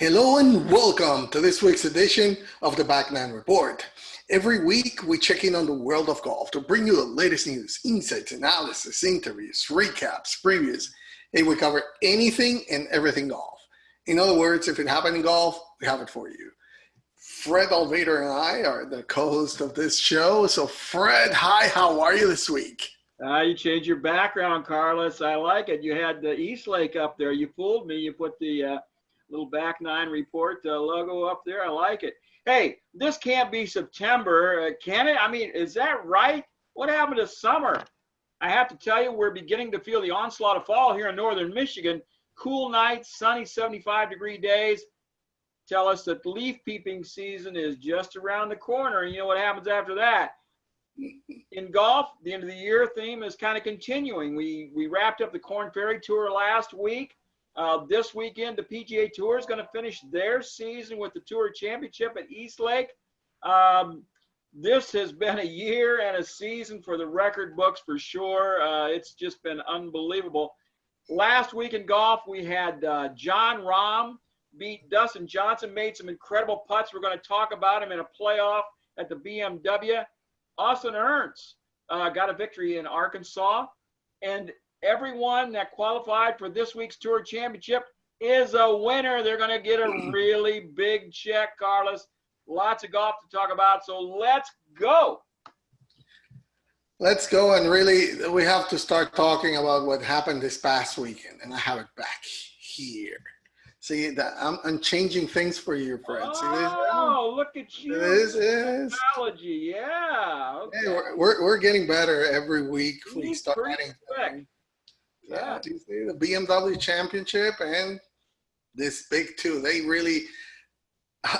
Hello and welcome to this week's edition of the Back Nine Report. Every week we check in on the world of golf to bring you the latest news, insights, analysis, interviews, recaps, previews, and we cover anything and everything golf. In other words, if it happened in golf, we have it for you. Fred Altvater and I are the co-host of this show. So Fred, hi, how are you this week? You changed your background, Carlos. I like it. You had the East Lake up there. You fooled me. You put the little Back Nine Report logo up there. I like it. Hey, this can't be September, can it? I mean, is that right? What happened to summer? I have to tell you, we're beginning to feel the onslaught of fall here in northern Michigan. Cool nights, sunny 75-degree days tell us that leaf peeping season is just around the corner. And you know what happens after that? In golf, the end of the year theme is kind of continuing. We wrapped up the Korn Ferry Tour last week. This weekend, the PGA Tour is going to finish their season with the Tour Championship at East Lake. This has been a year and a season for the record books for sure. It's just been unbelievable. Last week in golf, we had Jon Rahm beat Dustin Johnson, made some incredible putts. We're going to talk about him in a playoff at the BMW. Austin Ernst got a victory in Arkansas, and everyone that qualified for this week's Tour Championship is a winner. They're going to get a really big check, Carlos. Lots of golf to talk about, so let's go. Let's go, and really we have to start talking about what happened this past weekend, and I have it back here. See, that I'm changing things for you, Fred. Oh, look at you. This is technology. Yeah. Okay. Hey, we're getting better every week. We start adding things. Yeah. You see the BMW Championship and this big two. They really,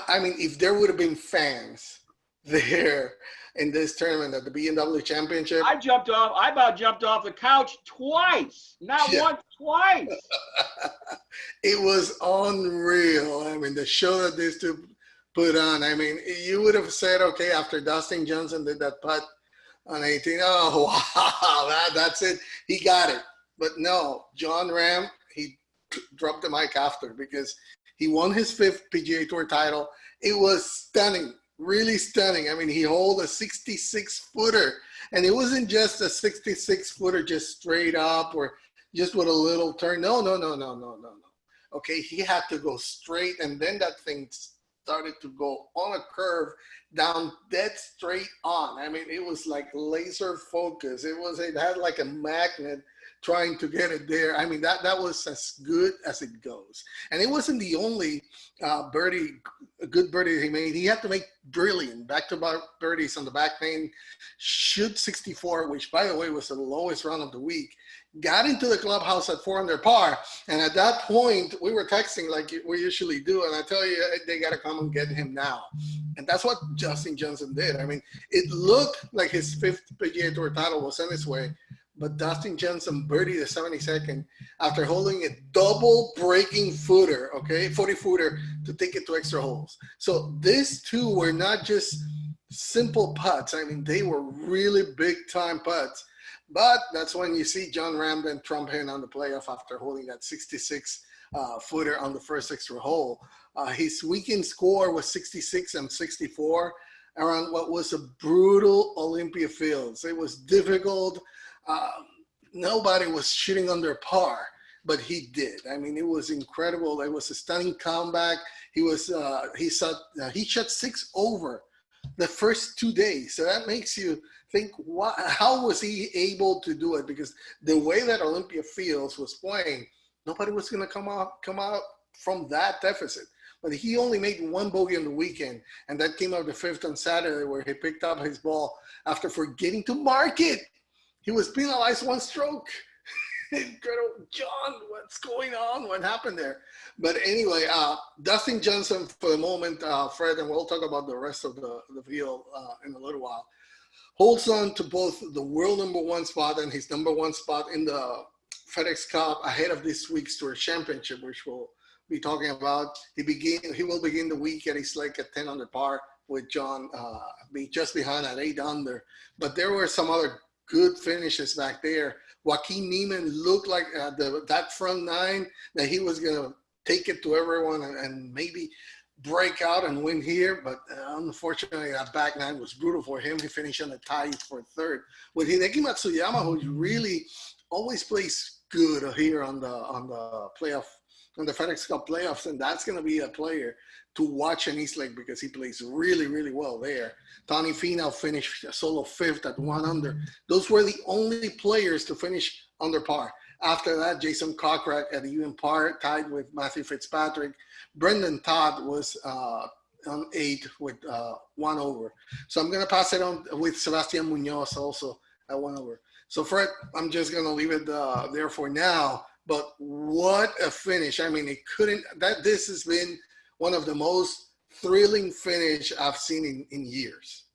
I mean, if there would have been fans there in this tournament at the BMW Championship, I about jumped off the couch twice. Not once, twice. It was unreal. I mean, the show that these two put on. I mean, you would have said, okay, after Dustin Johnson did that putt on 18, oh, wow, that's it. He got it. But no, Jon Rahm, he dropped the mic after because he won his 5th PGA Tour title. It was stunning, really stunning. I mean, he held a 66-footer, and it wasn't just a 66-footer just straight up or just with a little turn. No. Okay, he had to go straight, and then that thing started to go on a curve down dead straight on. I mean, it was like laser focus. It had like a magnet trying to get it there. I mean, that was as good as it goes. And it wasn't the only good birdie he made. He had to make brilliant back-to-back birdies on the back nine, shoot 64, which, by the way, was the lowest round of the week. Got into the clubhouse at 4 under par, and at that point, we were texting like we usually do, and I tell you, they got to come and get him now. And that's what Dustin Johnson did. I mean, it looked like his 5th PGA Tour title was on his way, but Dustin Johnson birdied the 72nd after holding a double-breaking footer, okay, 40-footer to take it to extra holes. So these two were not just simple putts. I mean, they were really big-time putts. But that's when you see Jon Rahm then trump in on the playoff after holding that 66-footer on the first extra hole. His weekend score was 66 and 64 around what was a brutal Olympia Fields. It was difficult. Nobody was shooting under par, but he did. I mean, it was incredible. It was a stunning comeback. He shot 6 over the first 2 days. So that makes you think, how was he able to do it? Because the way that Olympia Fields was playing, nobody was going to come out from that deficit. But he only made 1 bogey on the weekend, and that came out the 5th on Saturday, where he picked up his ball after forgetting to mark it. He was penalized 1 stroke. Incredible. John, what's going on? What happened there? But anyway, Dustin Johnson for the moment, Fred, and we'll talk about the rest of the field in a little while, holds on to both the world #1 spot and his #1 spot in the FedEx Cup ahead of this week's Tour Championship, which we'll be talking about. He will begin the week at East Lake at 10 under par, with John just behind at 8 under. But there were some other good finishes back there. Joaquin Niemann looked like that front nine that he was going to take it to everyone and maybe break out and win here. But unfortunately, that back nine was brutal for him. He finished on the tie for third. With Hideki Matsuyama, who really always plays good here on the playoff, on the FedEx Cup playoffs, and that's going to be a player to watch in East Lake because he plays really, really well there. Tony Finau finished solo fifth at 1 under. Those were the only players to finish under par. After that, Jason Kokrak at even par, tied with Matthew Fitzpatrick. Brendan Todd was on 8 with 1 over. So I'm going to pass it on with Sebastian Munoz also at 1 over. So Fred, I'm just going to leave it there for now. But what a finish. I mean, this has been one of the most thrilling finish I've seen in years.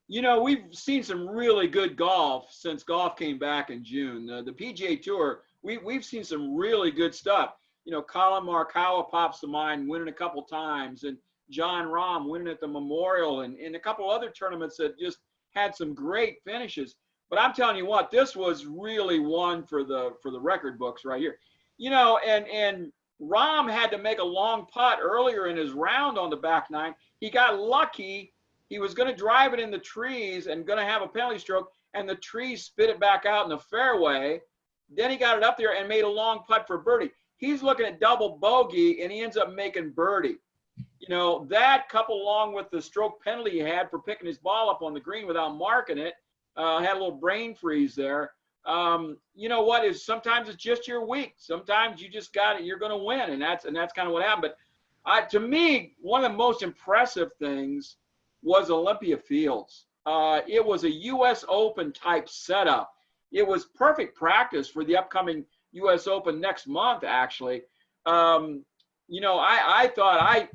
You know, we've seen some really good golf since golf came back in June. The PGA Tour, we've seen some really good stuff. You know, Colin Morikawa pops to mind, winning a couple times, and Jon Rahm winning at the Memorial, and a couple other tournaments that just had some great finishes. But I'm telling you what, this was really one for the record books right here. You know, and Rahm had to make a long putt earlier in his round on the back nine. He got lucky. He was going to drive it in the trees and going to have a penalty stroke, and the trees spit it back out in the fairway. Then he got it up there and made a long putt for birdie. He's looking at double bogey, and he ends up making birdie. You know, that coupled along with the stroke penalty he had for picking his ball up on the green without marking it, had a little brain freeze there. You know what, is sometimes it's just your week. Sometimes you just got it, you're going to win, and that's kind of what happened. But to me, one of the most impressive things was Olympia Fields. It was a U.S. Open type setup. It was perfect practice for the upcoming U.S. Open next month, actually. You know, I thought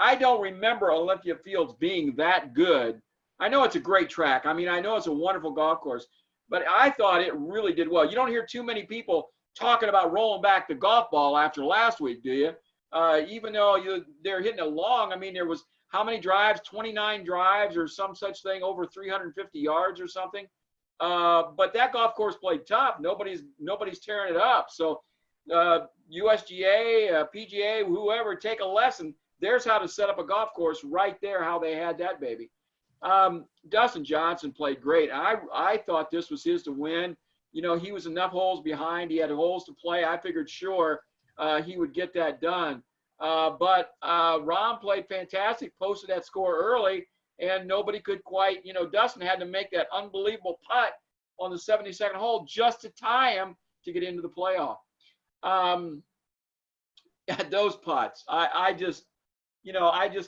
I don't remember Olympia Fields being that good. I know it's a great track. I mean, I know it's a wonderful golf course, but I thought it really did well. You don't hear too many people talking about rolling back the golf ball after last week, do you? Even though they're hitting it long. I mean, there was how many drives? 29 drives or some such thing, over 350 yards or something. But that golf course played tough. Nobody's tearing it up. So USGA, PGA, whoever, take a lesson. There's how to set up a golf course right there, how they had that baby. Dustin Johnson played great. I thought this was his to win. You know, he was enough holes behind. He had holes to play. I figured sure he would get that done. But Rahm played fantastic, posted that score early, and nobody could quite, you know, Dustin had to make that unbelievable putt on the 72nd hole just to tie him to get into the playoff. Those putts, I just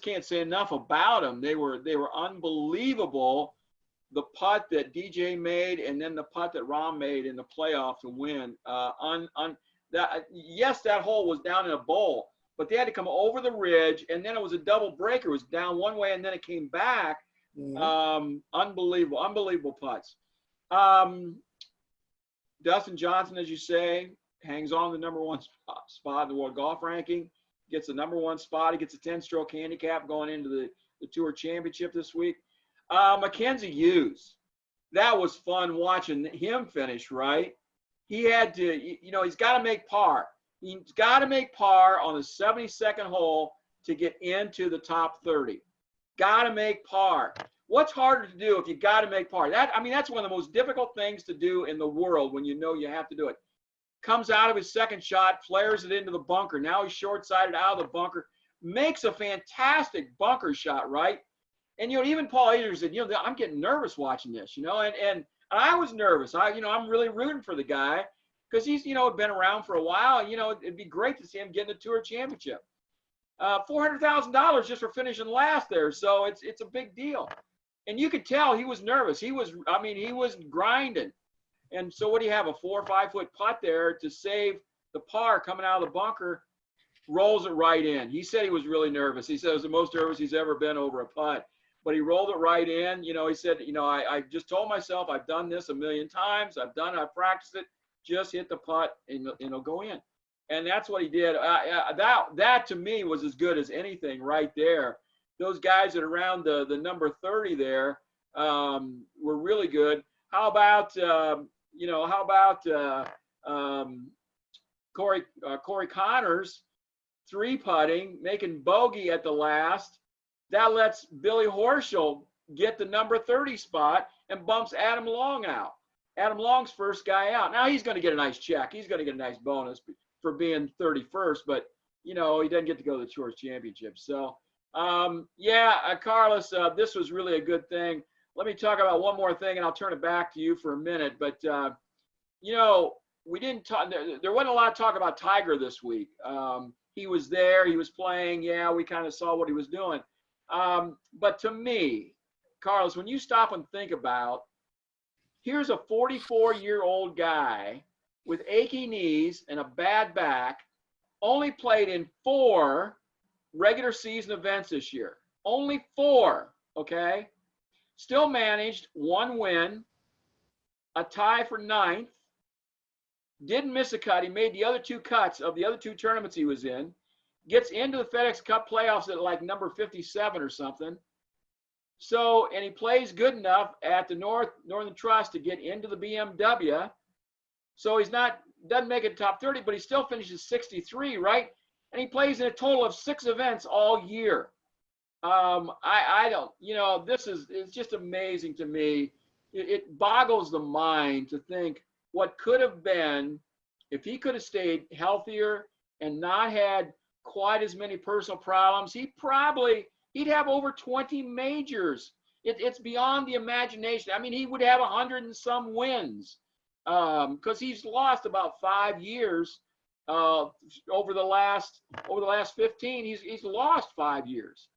can't say enough about them. They were unbelievable. The putt that DJ made and then the putt that Rahm made in the playoff to win. Yes, that hole was down in a bowl, but they had to come over the ridge, and then it was a double breaker. It was down one way, and then it came back. Mm-hmm. Unbelievable putts. Dustin Johnson, as you say, hangs on the number one spot in the world golf ranking, gets the number one spot. He gets a 10-stroke handicap going into the Tour Championship this week. Mackenzie Hughes, that was fun watching him finish, right? He had to, you know, he's got to make par. He's got to make par on the 72nd hole to get into the top 30. Got to make par. What's harder to do if you got to make par? That's one of the most difficult things to do in the world when you know you have to do it. Comes out of his second shot, flares it into the bunker. Now he's short-sided out of the bunker. Makes a fantastic bunker shot, right? And, you know, even Paul Adrian said, you know, I'm getting nervous watching this, you know, and I was nervous. I'm really rooting for the guy because he's, you know, been around for a while. And, you know, it'd be great to see him get in the Tour Championship. $400,000 just for finishing last there. So it's a big deal. And you could tell he was nervous. He was grinding. And so what do you have, a 4 or 5 foot putt there to save the par coming out of the bunker, rolls it right in. He said he was really nervous. He said it was the most nervous he's ever been over a putt. But he rolled it right in. You know, he said, you know, I just told myself I've done this a million times. I've practiced it. Just hit the putt and it'll go in. And that's what he did. That to me was as good as anything right there. Those guys that are around the number 30 there were really good. How about Corey Connors? 3 putting, making bogey at the last. That lets Billy Horschel get the number 30 spot and bumps Adam Long out. Adam Long's first guy out. Now he's going to get a nice check. He's going to get a nice bonus for being 31st, but you know, he doesn't get to go to the Tours Championship. So, Carlos, this was really a good thing. Let me talk about one more thing, and I'll turn it back to you for a minute. But, you know, we didn't talk, there wasn't a lot of talk about Tiger this week. He was there, he was playing. Yeah, we kind of saw what he was doing. But to me, Carlos, when you stop and think about, here's a 44-year-old guy with achy knees and a bad back, only played in 4 regular season events this year. Only 4, okay? Still managed 1 win, a tie for 9th, didn't miss a cut. He made the other 2 cuts of the other 2 tournaments he was in, gets into the FedEx Cup Playoffs at like number 57 or something. So, and he plays good enough at the Northern Trust to get into the BMW. So he's doesn't make it top 30, but he still finishes 63, right? And he plays in a total of 6 events all year. I don't, you know, it's just amazing to me. It boggles the mind to think what could have been if he could have stayed healthier and not had quite as many personal problems. He'd have over 20 majors. It's beyond the imagination. I mean, he would have 100 and some wins because he's lost about 5 years over the last 15. He's lost 5 years.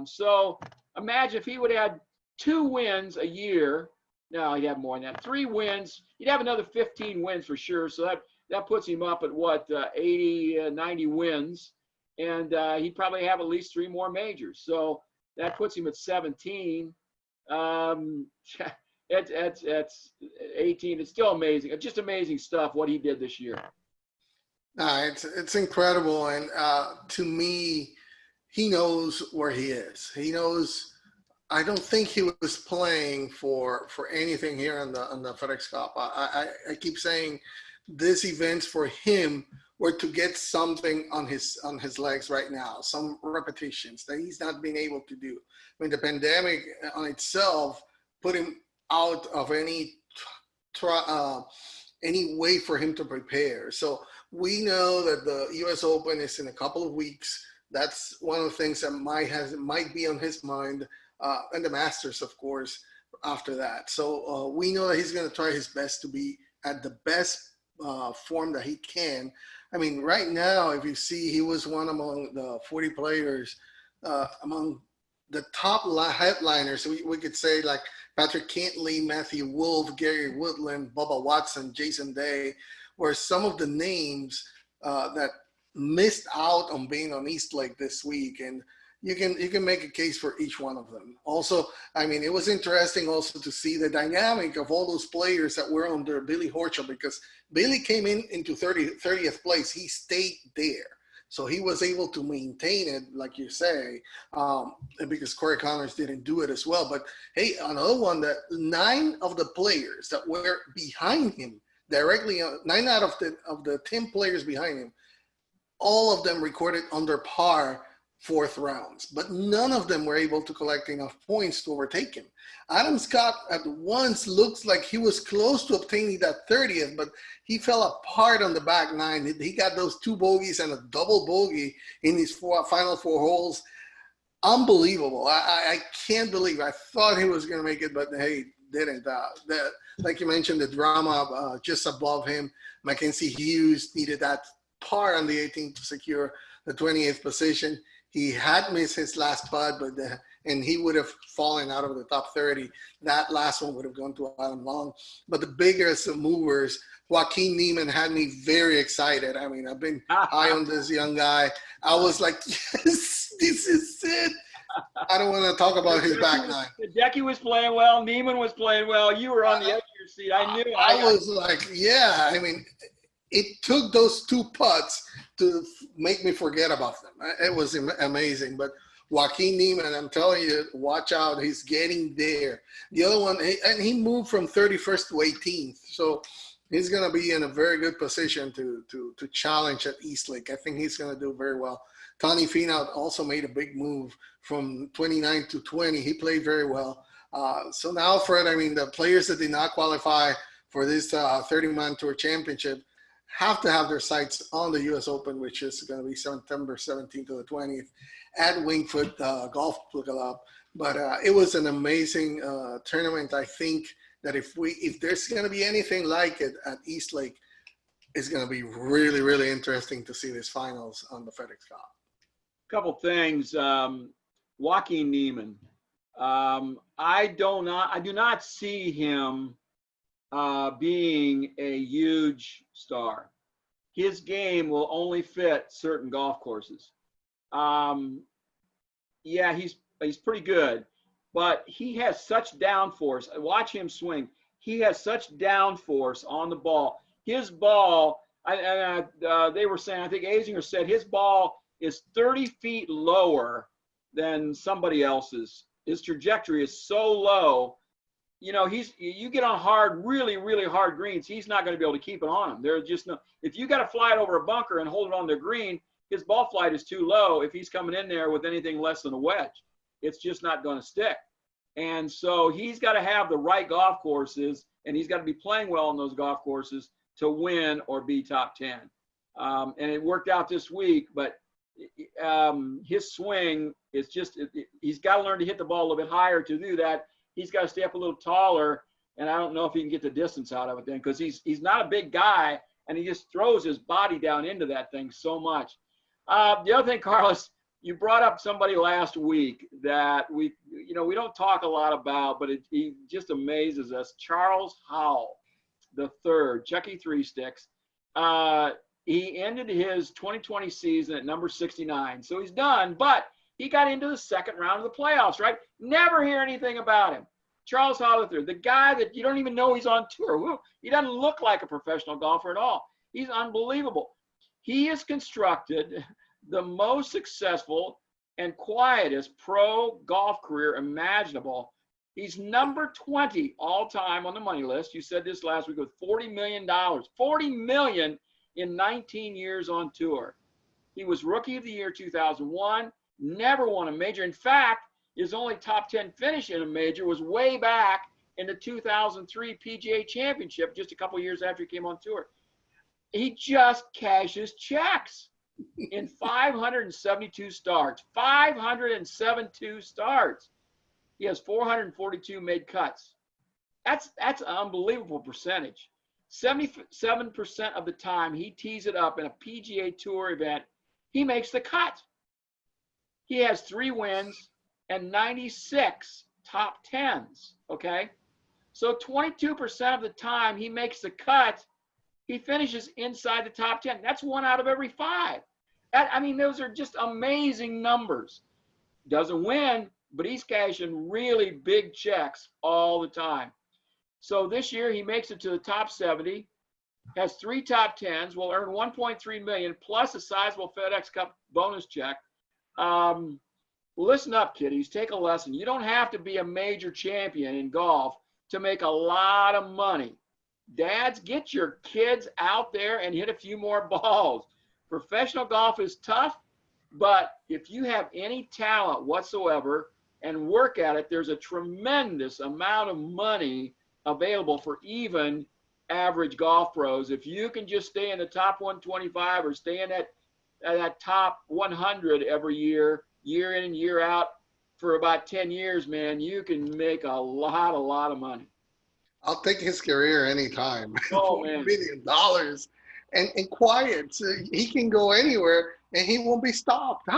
So imagine if he would have had 2 wins a year. No, he'd have more than that. 3 wins. He'd have another 15 wins for sure. So that puts him up at what, 80, 90 wins. And he'd probably have at least 3 more majors. So that puts him at 17. It's 18. It's still amazing. It's just amazing stuff what he did this year. No, it's incredible. And to me, he knows where he is. He knows. I don't think he was playing for anything here on the FedEx Cup. I keep saying this event's for him were to get something on his legs right now, some repetitions that he's not been able to do. I mean, the pandemic on itself put him out of any way for him to prepare. So we know that the U.S. Open is in a couple of weeks. That's one of the things that might be on his mind, and the Masters, of course, after that. So we know that he's going to try his best to be at the best form that he can. I mean, right now, if you see, he was one among the 40 players, among the top headliners. We could say like Patrick Cantley, Matthew Wolff, Gary Woodland, Bubba Watson, Jason Day, were some of the names that missed out on being on East Lake this week. And you can make a case for each one of them. Also, I mean, it was interesting also to see the dynamic of all those players that were under Billy Horschel, because Billy came into 30th place. He stayed there. So he was able to maintain it, like you say, because Corey Connors didn't do it as well. But hey, another one, that 9 of the players that were behind him directly, 9 out of the 10 players behind him, all of them recorded under par 4th rounds, but none of them were able to collect enough points to overtake him. Adam Scott at once looks like he was close to obtaining that 30th, but he fell apart on the back 9. He got those 2 bogeys and a double bogey in his final 4 holes. Unbelievable. I can't believe. I thought he was going to make it, but hey, didn't. Like you mentioned, the drama just above him. Mackenzie Hughes needed that par on the 18th to secure the 28th position. He had missed his last putt, and he would have fallen out of the top 30. That last one would have gone to Adam Long. But the biggest movers, Joaquin Niemann, had me very excited. I mean, I've been high on this young guy. I was like, yes, this is it. I don't want to talk about his back 9. Hideki was playing well. Niemann was playing well. You were on the edge of your seat. I knew. I was like, yeah. I mean, it took those 2 putts to make me forget about them. It was amazing. But Joaquin Niemann, I'm telling you, watch out. He's getting there. The other one, and he moved from 31st to 18th. So He's going to be in a very good position to challenge at Eastlake. I think he's going to do very well. Tony Finau also made a big move from 29 to 20. He played very well. So now, Fred, I mean, the players that did not qualify for this 30-man tour championship have to have their sights on the U.S. Open, which is going to be September 17th to the 20th at Winged Foot Golf Club. But it was an amazing tournament. I think that if there's going to be anything like it at Eastlake, it's going to be really, really interesting to see these finals on the FedEx Cup. Couple things. Joaquin Niemann. I do not see him being a huge star. His game will only fit certain golf courses. Yeah, he's pretty good, but he has such downforce. Watch him swing. He has such downforce on the ball. His ball, they were saying, I think Azinger said his ball is 30 feet lower than somebody else's. His trajectory is so low. You know, you get on hard, really, really hard greens, he's not going to be able to keep it on him. There's just no, if you got to fly it over a bunker and hold it on the green, his ball flight is too low. If he's coming in there with anything less than a wedge, it's just not going to stick. And so he's got to have the right golf courses, and he's got to be playing well on those golf courses to win or be top 10. And it worked out this week, but his swing is just, he's got to learn to hit the ball a little bit higher to do that. He's got to stay up a little taller, and I don't know if he can get the distance out of it then, because he's not a big guy, and he just throws his body down into that thing so much. The other thing, Carlos, you brought up somebody last week that we don't talk a lot about, but he just amazes us. Charles Howell, the third, Chucky Three Sticks. He ended his 2020 season at number 69, so he's done, but he got into the second round of the playoffs, right? Never hear anything about him. Charles Howell III, the guy that you don't even know he's on tour. He doesn't look like a professional golfer at all. He's unbelievable. He has constructed the most successful and quietest pro golf career imaginable. He's number 20 all time on the money list. You said this last week with $40 million. $40 million in 19 years on tour. He was Rookie of the Year 2001, never won a major. In fact, his only top 10 finish in a major was way back in the 2003 PGA Championship, just a couple years after he came on tour. He just cashes checks in 572 starts. 572 starts. He has 442 made cuts. That's an unbelievable percentage. 77% of the time he tees it up in a PGA Tour event, he makes the cut. He has 3 wins and 96 top 10s, okay? So 22% of the time he makes the cut, he finishes inside the top 10. That's 1 out of every 5. I mean, those are just amazing numbers. Doesn't win, but he's cashing really big checks all the time. So this year he makes it to the top 70, has 3 top 10s, will earn $1.3 million plus a sizable FedEx Cup bonus check. Listen up, kiddies, take a lesson. You don't have to be a major champion in golf to make a lot of money. Dads, get your kids out there and hit a few more balls. Professional golf is tough, but if you have any talent whatsoever and work at it, there's a tremendous amount of money available for even average golf pros. If you can just stay in the top 125 or stay in that top 100 every year, year in and year out for about 10 years, man, you can make a lot of money. I'll take his career anytime. Oh, $4 man. million and quiet. So he can go anywhere and he won't be stopped.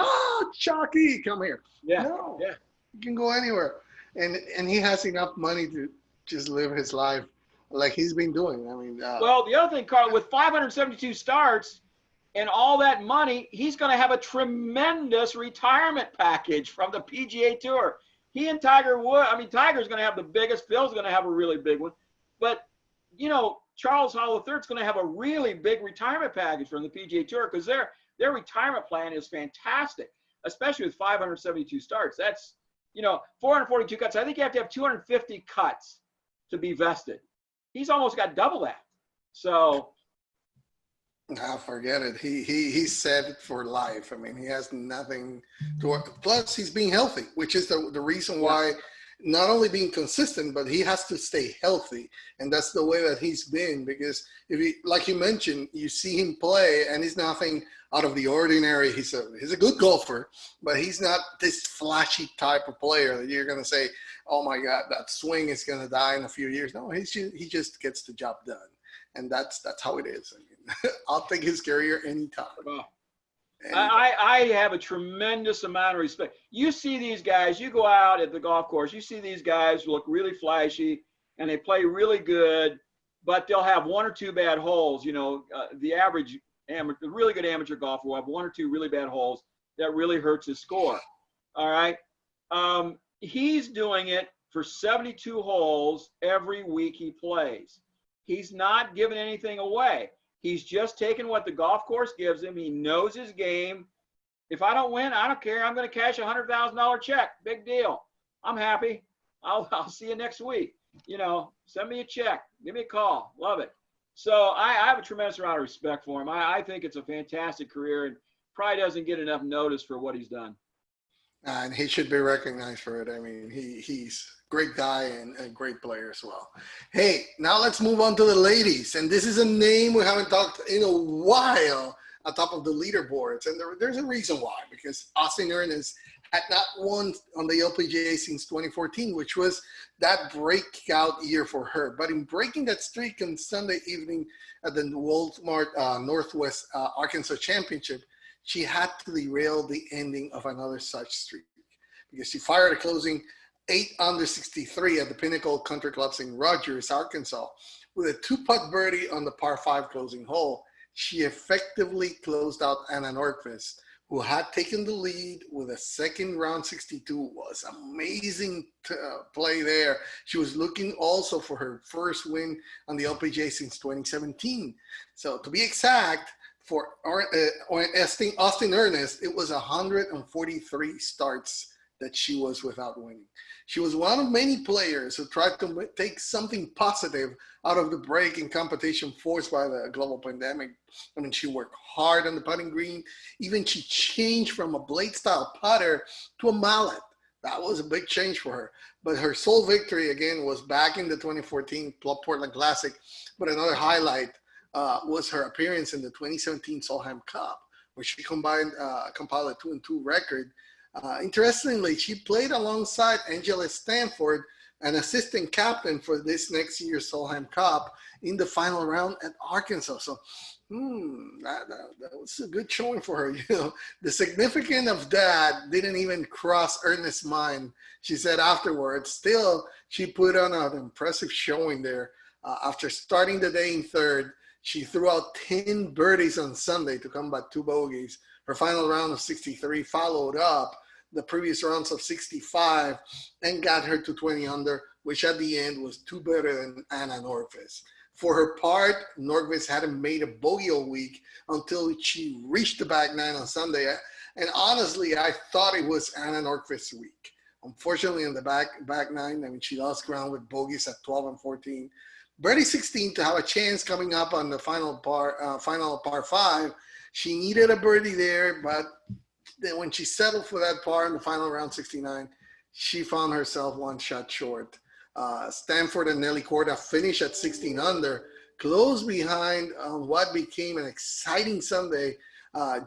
Chucky, come here. Yeah. No, yeah. He can go anywhere. And he has enough money to just live his life like he's been doing. I mean, well, the other thing, Carl, with 572 starts and all that money, he's going to have a tremendous retirement package from the PGA Tour. He and Tiger Woods, I mean, Tiger's going to have the biggest, Phil's going to have a really big one. But, you know, Charles Howell III is going to have a really big retirement package from the PGA Tour because their retirement plan is fantastic, especially with 572 starts. That's, you know, 442 cuts. I think you have to have 250 cuts to be vested. He's almost got double that. So I forget it. He's set for life. I mean, he has nothing to work. Plus, he's being healthy, which is the reason yeah, why not only being consistent, but he has to stay healthy, and that's the way that he's been. Because if he, like you mentioned, you see him play, and he's nothing out of the ordinary. He's a good golfer, but he's not this flashy type of player that you're gonna say, "Oh my God, that swing is gonna die in a few years." No, he just gets the job done, and that's how it is. I mean, I'll take his career anytime. well, Anytime. I have a tremendous amount of respect. You see these guys, you go out at the golf course, you see these guys look really flashy and they play really good, but they'll have one or two bad holes. You know, the average amateur, the really good amateur golfer will have one or two really bad holes that really hurts his score. All right. He's doing it for 72 holes every week he plays. He's not giving anything away. He's just taking what the golf course gives him. He knows his game. If I don't win, I don't care. I'm going to cash a $100,000 check. Big deal. I'm happy. I'll see you next week. You know, send me a check. Give me a call. Love it. So I have a tremendous amount of respect for him. I think it's a fantastic career and probably doesn't get enough notice for what he's done. And he should be recognized for it. I mean, he's a great guy and a great player as well. Hey, now let's move on to the ladies. And this is a name we haven't talked in a while atop of the leaderboards. And there's a reason why, because Austin Ernst had not won on the LPGA since 2014, which was that breakout year for her. But in breaking that streak on Sunday evening at the Walmart Northwest Arkansas Championship, she had to derail the ending of another such streak because she fired a closing 8 under 63 at the Pinnacle Country Clubs in Rogers, Arkansas. With a 2-putt birdie on the par 5 closing hole, she effectively closed out Anna Nordqvist, who had taken the lead with a second round 62. Was amazing play there. She was looking also for her first win on the LPGA since 2017. So to be exact, for Austin Ernst, it was 143 starts that she was without winning. She was one of many players who tried to take something positive out of the break in competition forced by the global pandemic. I mean, she worked hard on the putting green. Even she changed from a blade-style putter to a mallet. That was a big change for her. But her sole victory, again, was back in the 2014 Portland Classic. But another highlight was her appearance in the 2017 Solheim Cup, where she compiled a 2-2 record. Interestingly, she played alongside Angela Stanford, an assistant captain for this next year's Solheim Cup, in the final round at Arkansas. So, that was a good showing for her. You know, the significance of that didn't even cross Ernest's mind. She said afterwards, still, she put on an impressive showing there. After starting the day in third, she threw out 10 birdies on Sunday to combat 2 bogeys. Her final round of 63 followed up the previous rounds of 65 and got her to 20 under, which at the end was 2 better than Anna Nordqvist. For her part, Nordqvist hadn't made a bogey all week until she reached the back 9 on Sunday. And honestly, I thought it was Anna Nordqvist's week. Unfortunately, in the back 9, I mean, she lost ground with bogeys at 12 and 14. Birdie 16 to have a chance coming up on the final par 5. She needed a birdie there, but then when she settled for that par in the final round 69, she found herself 1 shot short. Stanford and Nelly Korda finished at 16 under, close behind on what became an exciting Sunday.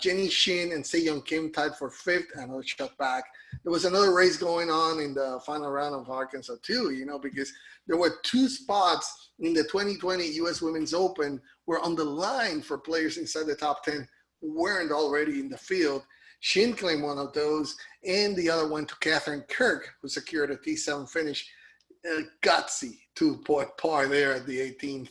Jenny Shin and Se-Young Kim tied for 5th, another shot back. There was another race going on in the final round of Arkansas too, you know, because there were 2 spots in the 2020 U.S. Women's Open were on the line for players inside the top 10 who weren't already in the field. Shin claimed one of those, and the other went to Catherine Kirk, who secured a T7 finish. Gutsy 2-point par there at the 18th.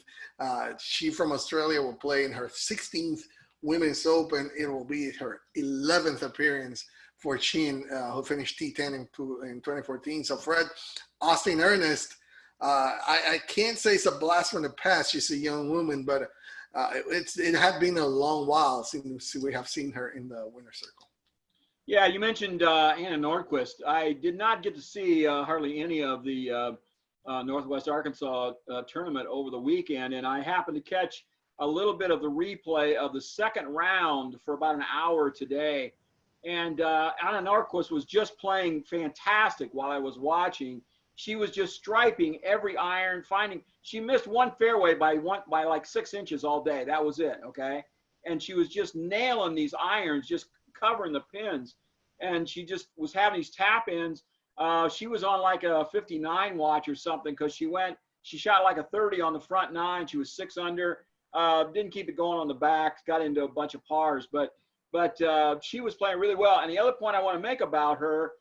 She from Australia will play in her 16th Women's Open. It will be her 11th appearance for Shin, who finished T10 in 2014. So Fred, Austin Ernst, I can't say it's a blast from the past. She's a young woman, but it had been a long while since we have seen her in the winner's circle. Yeah, you mentioned Anna Nordqvist. I did not get to see hardly any of the Northwest Arkansas tournament over the weekend, and I happened to catch a little bit of the replay of the second round for about an hour today. And Anna Norquist was just playing fantastic while I was watching. She was just striping every iron, she missed one fairway by like 6 inches all day. That was it, okay? And she was just nailing these irons, just covering the pins. And she just was having these tap-ins. She was on like a 59 watch or something because she shot like a 30 on the front nine. She was 6 under. Didn't keep it going on the back, got into a bunch of pars, but she was playing really well. And the other point I want to make about her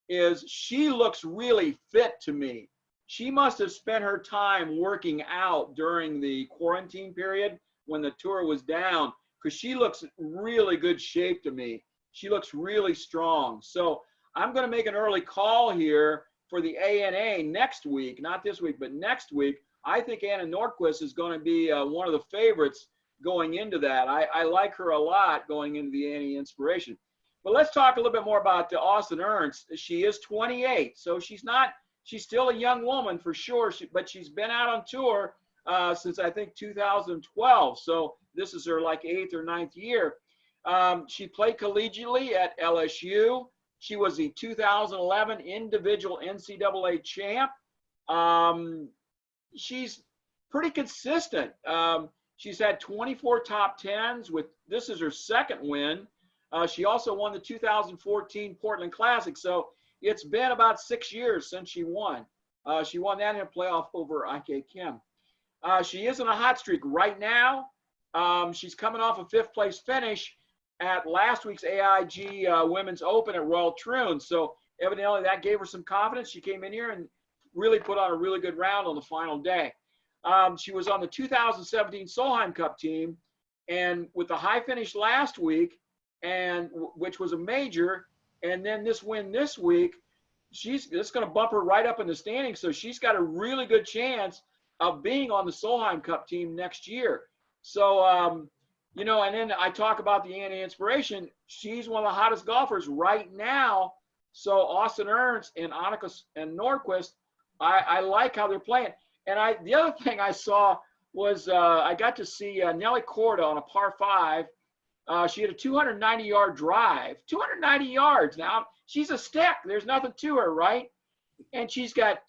is she looks really fit to me. She must have spent her time working out during the quarantine period when the tour was down, because she looks really good shape to me. She looks really strong. So I'm going to make an early call here for the ANA next week, not this week, but next week. I think Anna Norquist is going to be one of the favorites going into that. I like her a lot going into the ANA Inspiration. But let's talk a little bit more about Austin Ernst. She is 28, so she's still a young woman for sure, but she's been out on tour since I think 2012. So this is her like 8th or 9th year. She played collegiately at LSU. She was the 2011 individual NCAA champ. She's pretty consistent. She's had 24 top 10s this is her second win. She also won the 2014 Portland Classic. So it's been about 6 years since she won. She won that in a playoff over IK Kim. She is in a hot streak right now. She's coming off a 5th place finish at last week's AIG Women's Open at Royal Troon. So evidently that gave her some confidence. She came in here and really put on a really good round on the final day. She was on the 2017 Solheim Cup team, and with the high finish last week, which was a major, and then this win this week, it's going to bump her right up in the standings. So she's got a really good chance of being on the Solheim Cup team next year. So, and then I talk about the ANA Inspiration. She's one of the hottest golfers right now. So Austin Ernst and Annika and Norquist, I like how they're playing. And the other thing I saw was I got to see Nelly Korda on a par 5. She had a 290-yard drive. 290 yards. Now, she's a stick. There's nothing to her, right? And she's got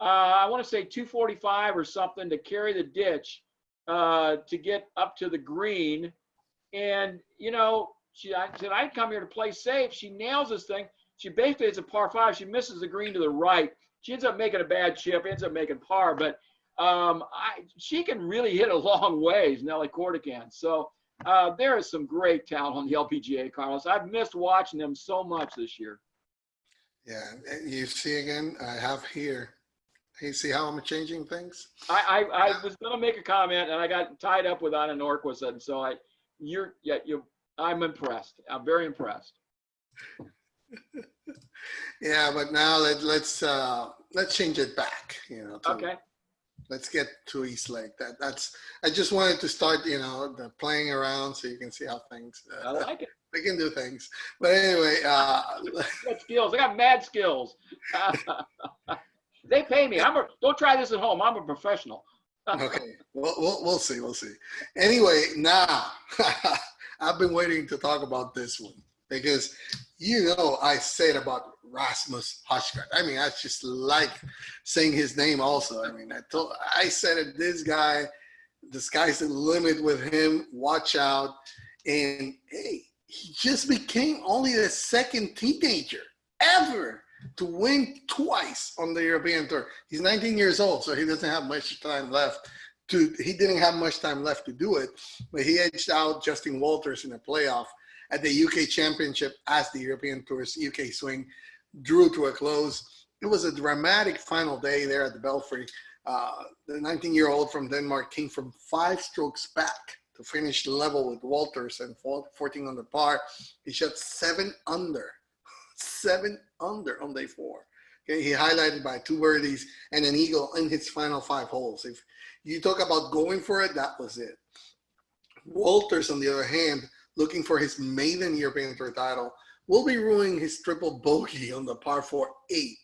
I want to say 245 or something to carry the ditch to get up to the green. And, I said, I'd come here to play safe. She nails this thing. She basically, it's a par 5. She misses the green to the right. She ends up making a bad chip, ends up making par. But she can really hit a long ways, Nelly Korda can. So there is some great talent on the LPGA, Carlos. I've missed watching them so much this year. Yeah, you see again, I have here. You see how I'm changing things? I was going to make a comment, and I got tied up with Anna Norquist, and so I'm impressed. I'm very impressed. Yeah, but now let's change it back. Okay. Let's get to East Lake. I just wanted to start, the playing around so you can see how things. I like it. We can do things, but anyway. I got skills. I got mad skills. They pay me. Don't try this at home. I'm a professional. Okay. We'll see. We'll see. Anyway, now I've been waiting to talk about this one because I said about Rasmus Højgaard. I mean, I just like saying his name also. I mean, I said it, this guy, the sky's the limit with him. Watch out. And hey, he just became only the second teenager ever to win twice on the European Tour. He's 19 years old, so he doesn't have much time left. He didn't have much time left to do it, but he edged out Justin Walters in a playoff at the UK Championship as the European Tour's UK swing drew to a close. It was a dramatic final day there at the Belfry. The 19-year-old from Denmark came from 5 strokes back to finish level with Walters and 14 under par. He shot 7 under. 7 under on day 4. Okay, he highlighted by 2 birdies and an eagle in his final 5 holes. If you talk about going for it, that was it. Walters, on the other hand, looking for his maiden European Tour title, will be ruining his triple bogey on the par 4 8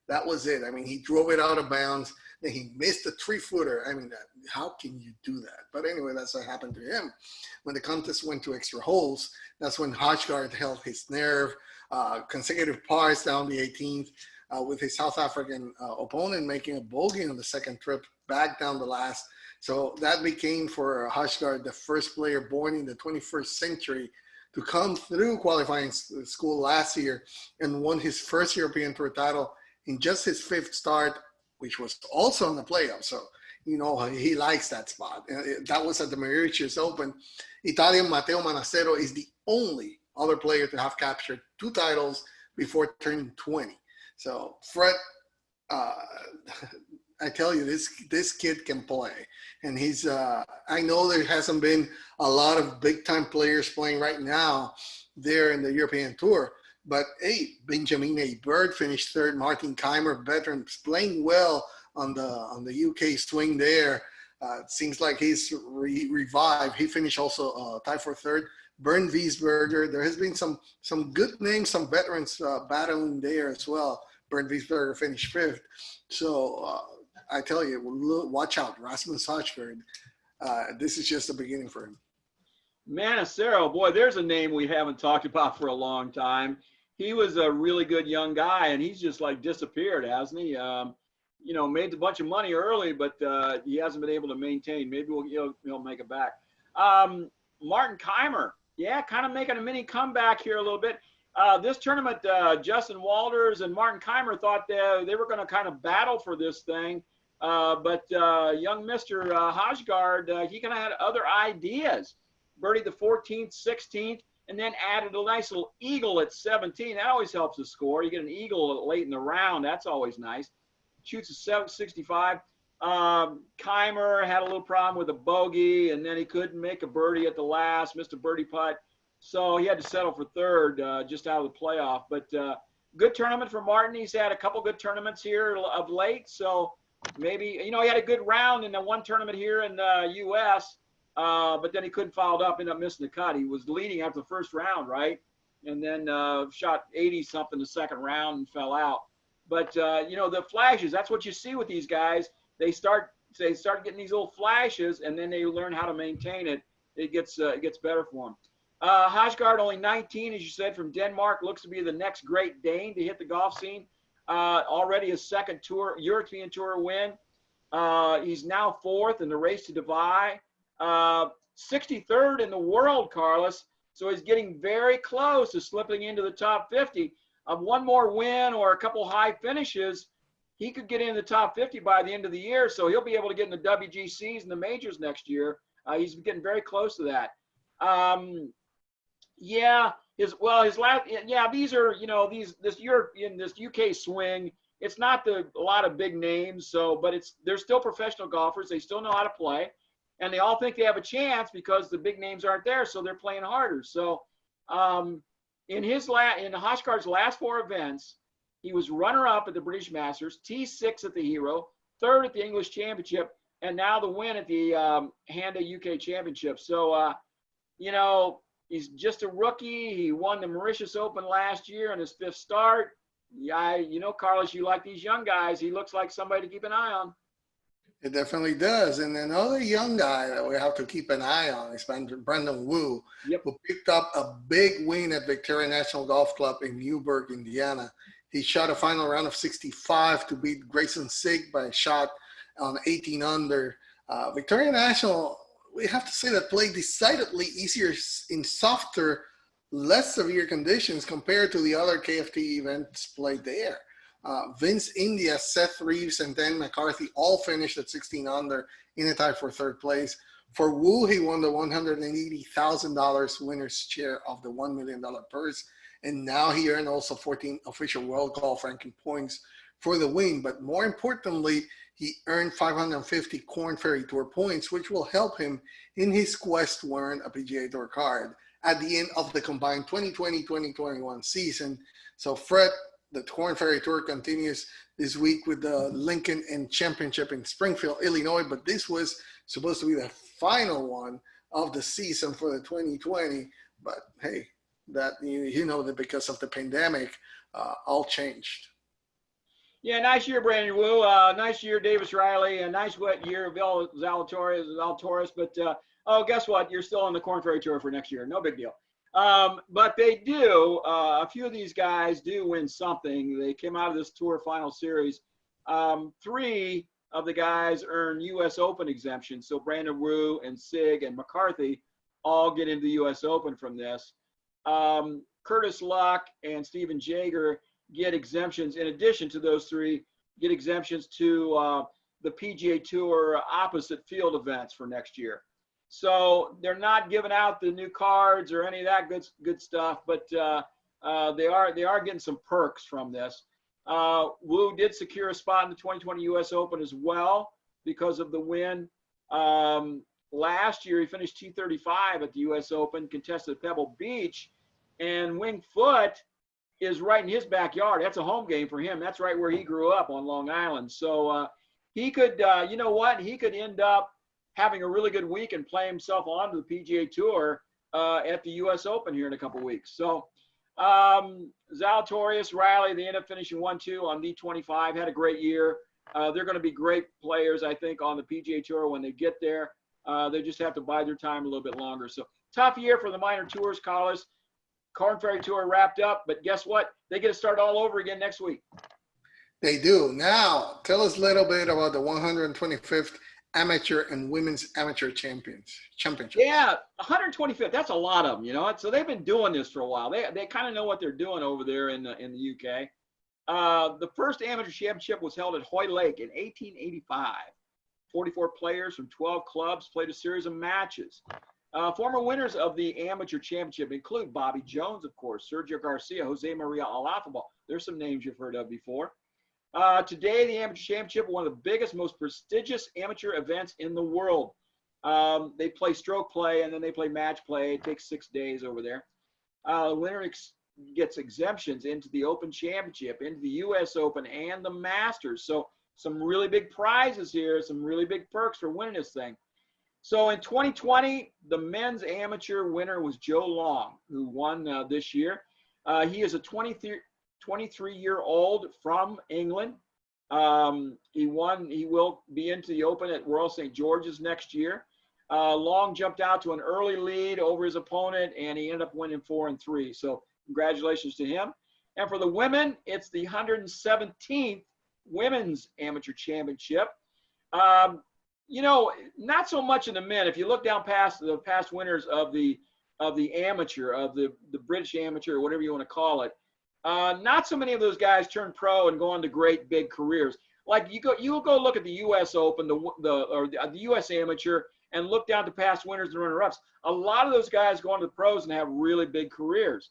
That was it. I mean, he drove it out of bounds. Then he missed a 3-footer. I mean, how can you do that? But anyway, that's what happened to him. When the contest went to extra holes, that's when Hojgaard held his nerve. Consecutive pars down the 18th with his South African opponent making a bogey on the second trip back down the last. So that became for Hojgaard the first player born in the 21st century to come through qualifying school last year and won his first European Tour title in just his 5th start, which was also in the playoffs. So, you know, he likes that spot. That was at the Mauritius Open. Italian Matteo Manassero is the only other player to have captured 2 titles before turning 20. So Fred, I tell you, this kid can play. And he's, I know there hasn't been a lot of big-time players playing right now there in the European Tour. But, hey, Benjamin A. Bird finished 3rd. Martin Keimer, veteran, playing well on the UK swing there. It seems like he's revived. He finished also tied for 3rd. Bernd Wiesberger. There has been some good names, some veterans battling there as well. Bernd Wiesberger finished 5th. So I tell you, watch out, Rasmus Hojgaard. This is just the beginning for him. Manassero, boy, there's a name we haven't talked about for a long time. He was a really good young guy, and he's just like disappeared, hasn't he? You know, made a bunch of money early, but he hasn't been able to maintain. Maybe he'll make it back. Martin Keimer, yeah, kind of making a mini comeback here a little bit. This tournament, Justin Walters and Martin Keimer thought they were going to kind of battle for this thing. But young Mr. Hojgaard, he kind of had other ideas. Birdied the 14th, 16th, and then added a nice little eagle at 17. That always helps the score. You get an eagle late in the round. That's always nice. Shoots a 765. Keimer had a little problem with a bogey, and then he couldn't make a birdie at the last, missed a birdie putt. So he had to settle for 3rd, just out of the playoff. But good tournament for Martin. He's had a couple good tournaments here of late. So maybe, you know, he had a good round in the one tournament here in the U.S., but then he couldn't follow it up, ended up missing the cut. He was leading after the first round, right? And then shot 80-something the second round and fell out. But, you know, the flashes, that's what you see with these guys. They start getting these little flashes, and then they learn how to maintain it. It gets better for them. Hojgaard, only 19, as you said, from Denmark, looks to be the next great Dane to hit the golf scene. Already his 2nd European Tour win. He's now 4th in the race to Dubai. 63rd in the world, Carlos. So he's getting very close to slipping into the top 50. One more win or a couple high finishes, he could get in the top 50 by the end of the year. So he'll be able to get in the WGCs and the majors next year. He's getting very close to that. These are, you know, this UK swing. It's not a lot of big names. But they're still professional golfers. They still know how to play. And they all think they have a chance because the big names aren't there, so they're playing harder. So in Hojgaard's last 4 events, he was runner-up at the British Masters, T6 at the Hero, 3rd at the English Championship, and now the win at the Handa UK Championship. So, you know, he's just a rookie. He won the Mauritius Open last year on his 5th start. Yeah, you know, Carlos, you like these young guys. He looks like somebody to keep an eye on. It definitely does. And another young guy that we have to keep an eye on is Brandon Wu, who picked up a big win at Victoria National Golf Club in Newburgh, Indiana. He shot a final round of 65 to beat Grayson Sigg by a shot on 18 under. Victoria National, we have to say that played decidedly easier in softer, less severe conditions compared to the other KFT events played there. Vince India, Seth Reeves, and Dan McCarthy all finished at 16 under in a tie for 3rd place. For Wu, he won the $180,000 winner's share of the $1 million purse. And now he earned also 14 official World Golf Ranking points for the win. But more importantly, he earned 550 Korn Ferry Tour points, which will help him in his quest to earn a PGA Tour card at the end of the combined 2020-2021 season. So Fred, the Korn Ferry Tour continues this week with the Lincoln and Championship in Springfield, Illinois, but this was supposed to be the final one of the season for the 2020. But hey, that you know that because of the pandemic, all changed. Yeah, nice year, Brandon Wu. Nice year, Davis Riley. A nice wet year, Bill Zalatoris. But guess what? You're still on the Corn Ferry Tour for next year. No big deal. But they do. A few of these guys do win something. They came out of this tour final series. 3 of the guys earn U.S. Open exemptions. So Brandon Wu and Sig and McCarthy all get into the U.S. Open from this. Curtis Luck and Steven Jaeger get exemptions in addition to those 3, get exemptions to the PGA Tour opposite field events for next year. So they're not giving out the new cards or any of that good stuff, but they are getting some perks from this. Wu did secure a spot in the 2020 U.S. Open as well because of the win. Last year, he finished T35 at the U.S. Open, contested at Pebble Beach, and Winged Foot is right in his backyard. That's a home game for him. That's right where he grew up on Long Island. So he could, you know what? He could end up having a really good week and play himself onto the PGA Tour at the U.S. Open here in a couple weeks. So Zalatoris, Riley, they end up finishing 1-2 on E25. Had a great year. They're going to be great players, I think, on the PGA Tour when they get there. They just have to bide their time a little bit longer. So tough year for the minor tours, Carlos. Corn Ferry Tour wrapped up, but guess what? They get to start all over again next week. They do. Now, tell us a little bit about the 125th Amateur and Women's Amateur Championship. Yeah, 125th. That's a lot of them, you know. So they've been doing this for a while. They kind of know what they're doing over there in the UK. The first amateur championship was held at Hoy Lake in 1885. 44 players from 12 clubs played a series of matches. Former winners of the amateur championship include Bobby Jones, of course, Sergio Garcia, Jose Maria Olazabal. There's some names you've heard of before. Today, the amateur championship, one of the biggest, most prestigious amateur events in the world. They play stroke play and then they play match play. It takes 6 days over there. The winner gets exemptions into the Open Championship, into the U.S. Open, and the Masters. So some really big prizes here, some really big perks for winning this thing. So in 2020, the men's amateur winner was Joe Long, who won this year. He is a 23-year-old from England. He will be into the Open at Royal St. George's next year. Long jumped out to an early lead over his opponent, and he ended up winning 4-3. So congratulations to him. And for the women, it's the 117th Women's Amateur Championship. You know, not so much in the men. If you look down past the past winners of the amateur, of the British amateur, or whatever you want to call it, not so many of those guys turn pro and go on to great big careers. Like you go look at the U.S. Open, the U.S. Amateur, and look down to past winners and runner-ups. A lot of those guys go on to the pros and have really big careers.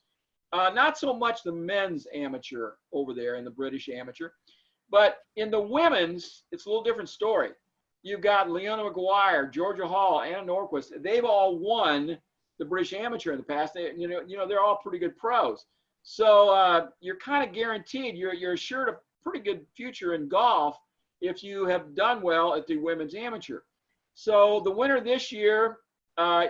Not so much the men's amateur over there in the British amateur, but in the women's, it's a little different story. You've got Leona McGuire, Georgia Hall, Anna Norquist. They've all won the British Amateur in the past. They're all pretty good pros. So you're kind of guaranteed. You're assured a pretty good future in golf if you have done well at the Women's Amateur. So the winner this year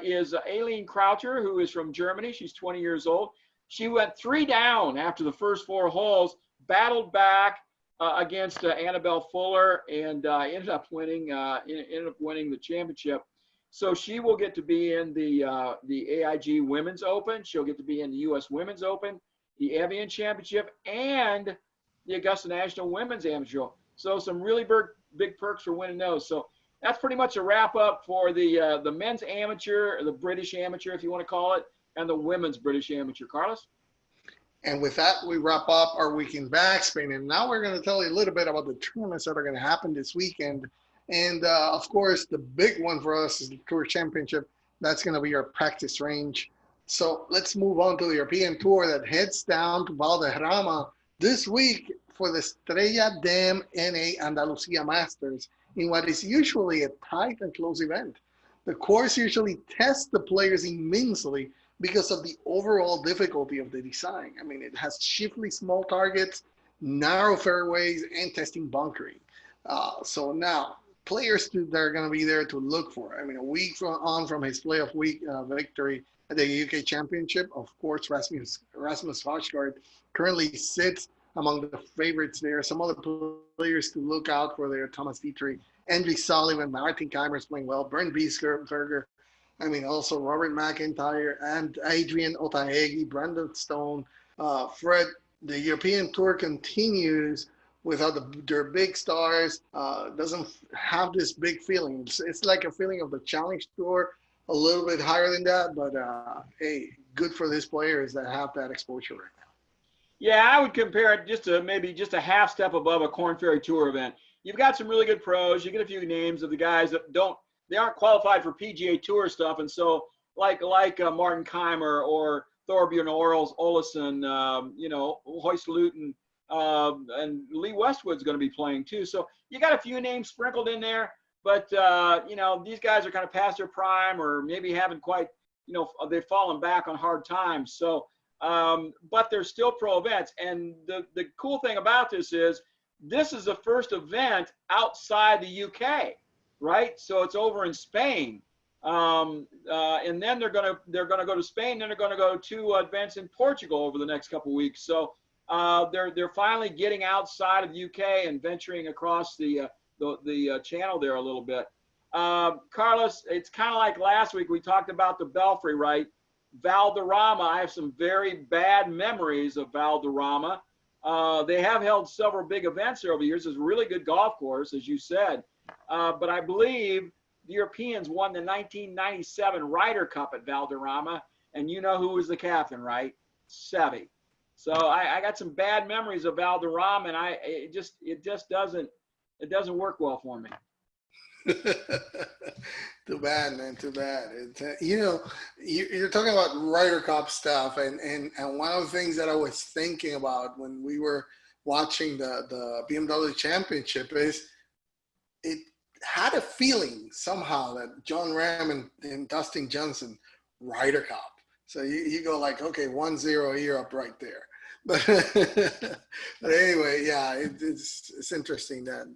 is Aileen Krauter, who is from Germany. She's 20 years old. She went 3 down after the first 4 holes, battled back against Annabelle Fuller, and ended up winning the championship. So she will get to be in the AIG Women's Open. She'll get to be in the U.S. Women's Open, the Evian Championship, and the Augusta National Women's Amateur. So some really big perks for winning those. So that's pretty much a wrap up for the men's amateur, the British amateur, if you want to call it, and the women's British amateur. Carlos? And with that, we wrap up our week in backspin. And now we're going to tell you a little bit about the tournaments that are going to happen this weekend. And of course, the big one for us is the Tour Championship. That's going to be our practice range. So let's move on to the European Tour that heads down to Valderrama this week for the Estrella Damm NA Andalucia Masters in what is usually a tight and close event. The course usually tests the players immensely because of the overall difficulty of the design. I mean, it has chiefly small targets, narrow fairways, and testing bunkering. So now, players that are going to be there to look for. I mean, a week from his playoff week victory at the UK Championship, of course, Rasmus Højgaard currently sits among the favorites there. Some other players to look out for there: Thomas Dietrich, Andrew Sullivan, Martin Keimer is playing well, Bernd Wiesberger. I mean, also Robert McIntyre and Adrian Otaegi, Brandon Stone, Fred. The European Tour continues without their big stars. Doesn't have this big feeling. It's like a feeling of the Challenge Tour, a little bit higher than that. But hey, good for these players that have that exposure right now. Yeah, I would compare it just to maybe just a half step above a Korn Ferry Tour event. You've got some really good pros. You get a few names of the guys that they aren't qualified for PGA Tour stuff, and so like Martin Keimer or Thorbjorn Olesen, Hoist Luton, and Lee Westwood's going to be playing too. So you got a few names sprinkled in there, but these guys are kind of past their prime, or maybe haven't quite, they've fallen back on hard times. So, but they're still pro events. And the cool thing about this is the first event outside the UK, right? So it's over in Spain. And then they're gonna go to Spain. Then they're gonna go to events in Portugal over the next couple of weeks. So they're finally getting outside of the UK and venturing across the channel there a little bit. Carlos, it's kind of like last week we talked about the Belfry, right? Valderrama. I have some very bad memories of Valderrama. They have held several big events there over the years. It's a really good golf course, as you said. But I believe the Europeans won the 1997 Ryder Cup at Valderrama, and you know who was the captain, right? Seve. So I got some bad memories of Valderrama, and it just doesn't work well for me. Too bad, man. Too bad. You're talking about Ryder Cup stuff, and one of the things that I was thinking about when we were watching the BMW Championship is it had a feeling somehow that Jon Rahm and Dustin Johnson Ryder Cup. So you go like, okay, 1-0 Europe right there. But anyway, yeah, it's interesting that,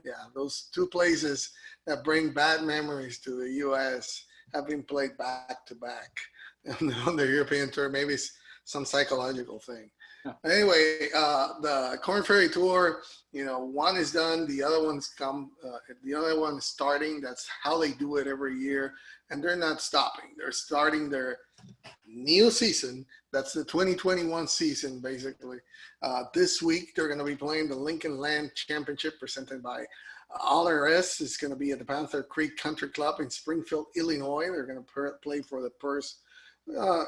yeah, those two places that bring bad memories to the U.S. have been played back to back on the European Tour. Maybe it's some psychological thing. Anyway, the Korn Ferry Tour, one is done, the other one's the other one is starting. That's how they do it every year, and they're not stopping. They're starting their new season. That's the 2021 season, basically. This week, they're going to be playing the Lincoln Land Championship presented by Altvater. It's going to be at the Panther Creek Country Club in Springfield, Illinois. They're going to play for the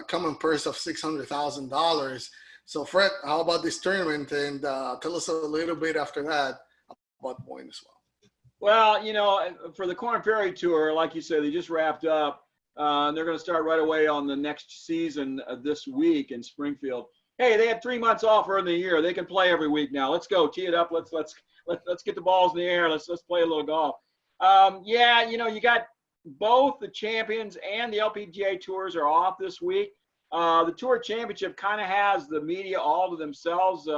common purse of $600,000. So, Fred, how about this tournament? And tell us a little bit after that about Boyne as well. Well, for the Korn Ferry Tour, like you said, they just wrapped up. They're going to start right away on the next season this week in Springfield. Hey, they had 3 months off early in the year. They can play every week now. Let's go, tee it up. Let's get the balls in the air. Let's play a little golf. You got both the champions and the LPGA tours are off this week. The Tour Championship kind of has the media all to themselves,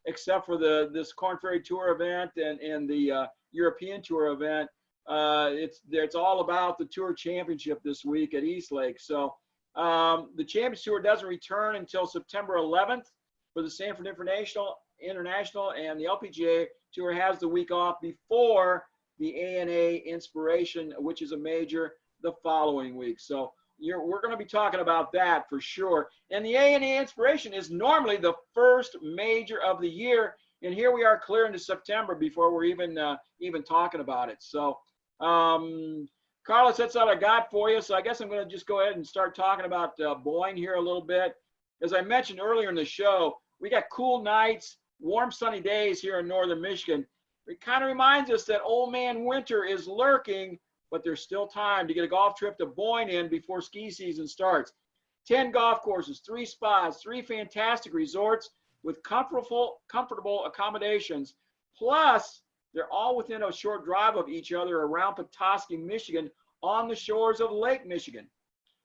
except for this Korn Ferry Tour event and the European Tour event. It's all about the Tour Championship this week at Eastlake. So the Champions Tour doesn't return until September 11th for the Sanford International, and the LPGA Tour has the week off before the ANA Inspiration, which is a major, the following week. So we're going to be talking about that for sure. And the ANA Inspiration is normally the first major of the year, and here we are clear into September before we're even talking about it. So, Carlos, that's all I got for you. So I guess I'm going to just go ahead and start talking about Boyne here a little bit. As I mentioned earlier in the show, we got cool nights, warm sunny days here in northern Michigan. It kind of reminds us that old man winter is lurking, but there's still time to get a golf trip to Boyne in before ski season starts. 10 golf courses, 3 spas, 3 fantastic resorts with comfortable accommodations. Plus, they're all within a short drive of each other around Petoskey, Michigan, on the shores of Lake Michigan.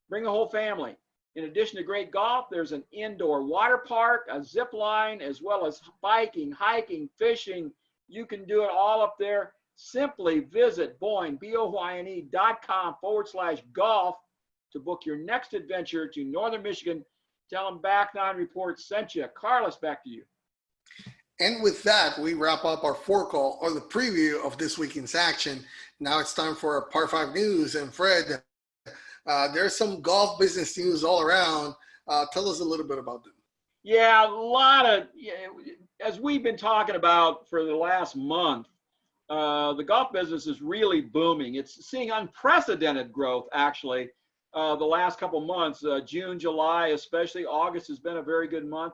Bring the whole family. In addition to great golf, there's an indoor water park, a zip line, as well as biking, hiking, fishing. You can do it all up there. Simply visit Boyne, BOYNE.com/golf to book your next adventure to northern Michigan. Tell them Back Nine Report sent you. Carlos, back to you. And with that, we wrap up our forecall or the preview of this weekend's action. Now it's time for our Par 5 news. And Fred, there's some golf business news all around. Tell us a little bit about them. Yeah, a lot of, as we've been talking about for the last month, the golf business is really booming. It's seeing unprecedented growth, actually, the last couple months, June, July, especially. August has been a very good month.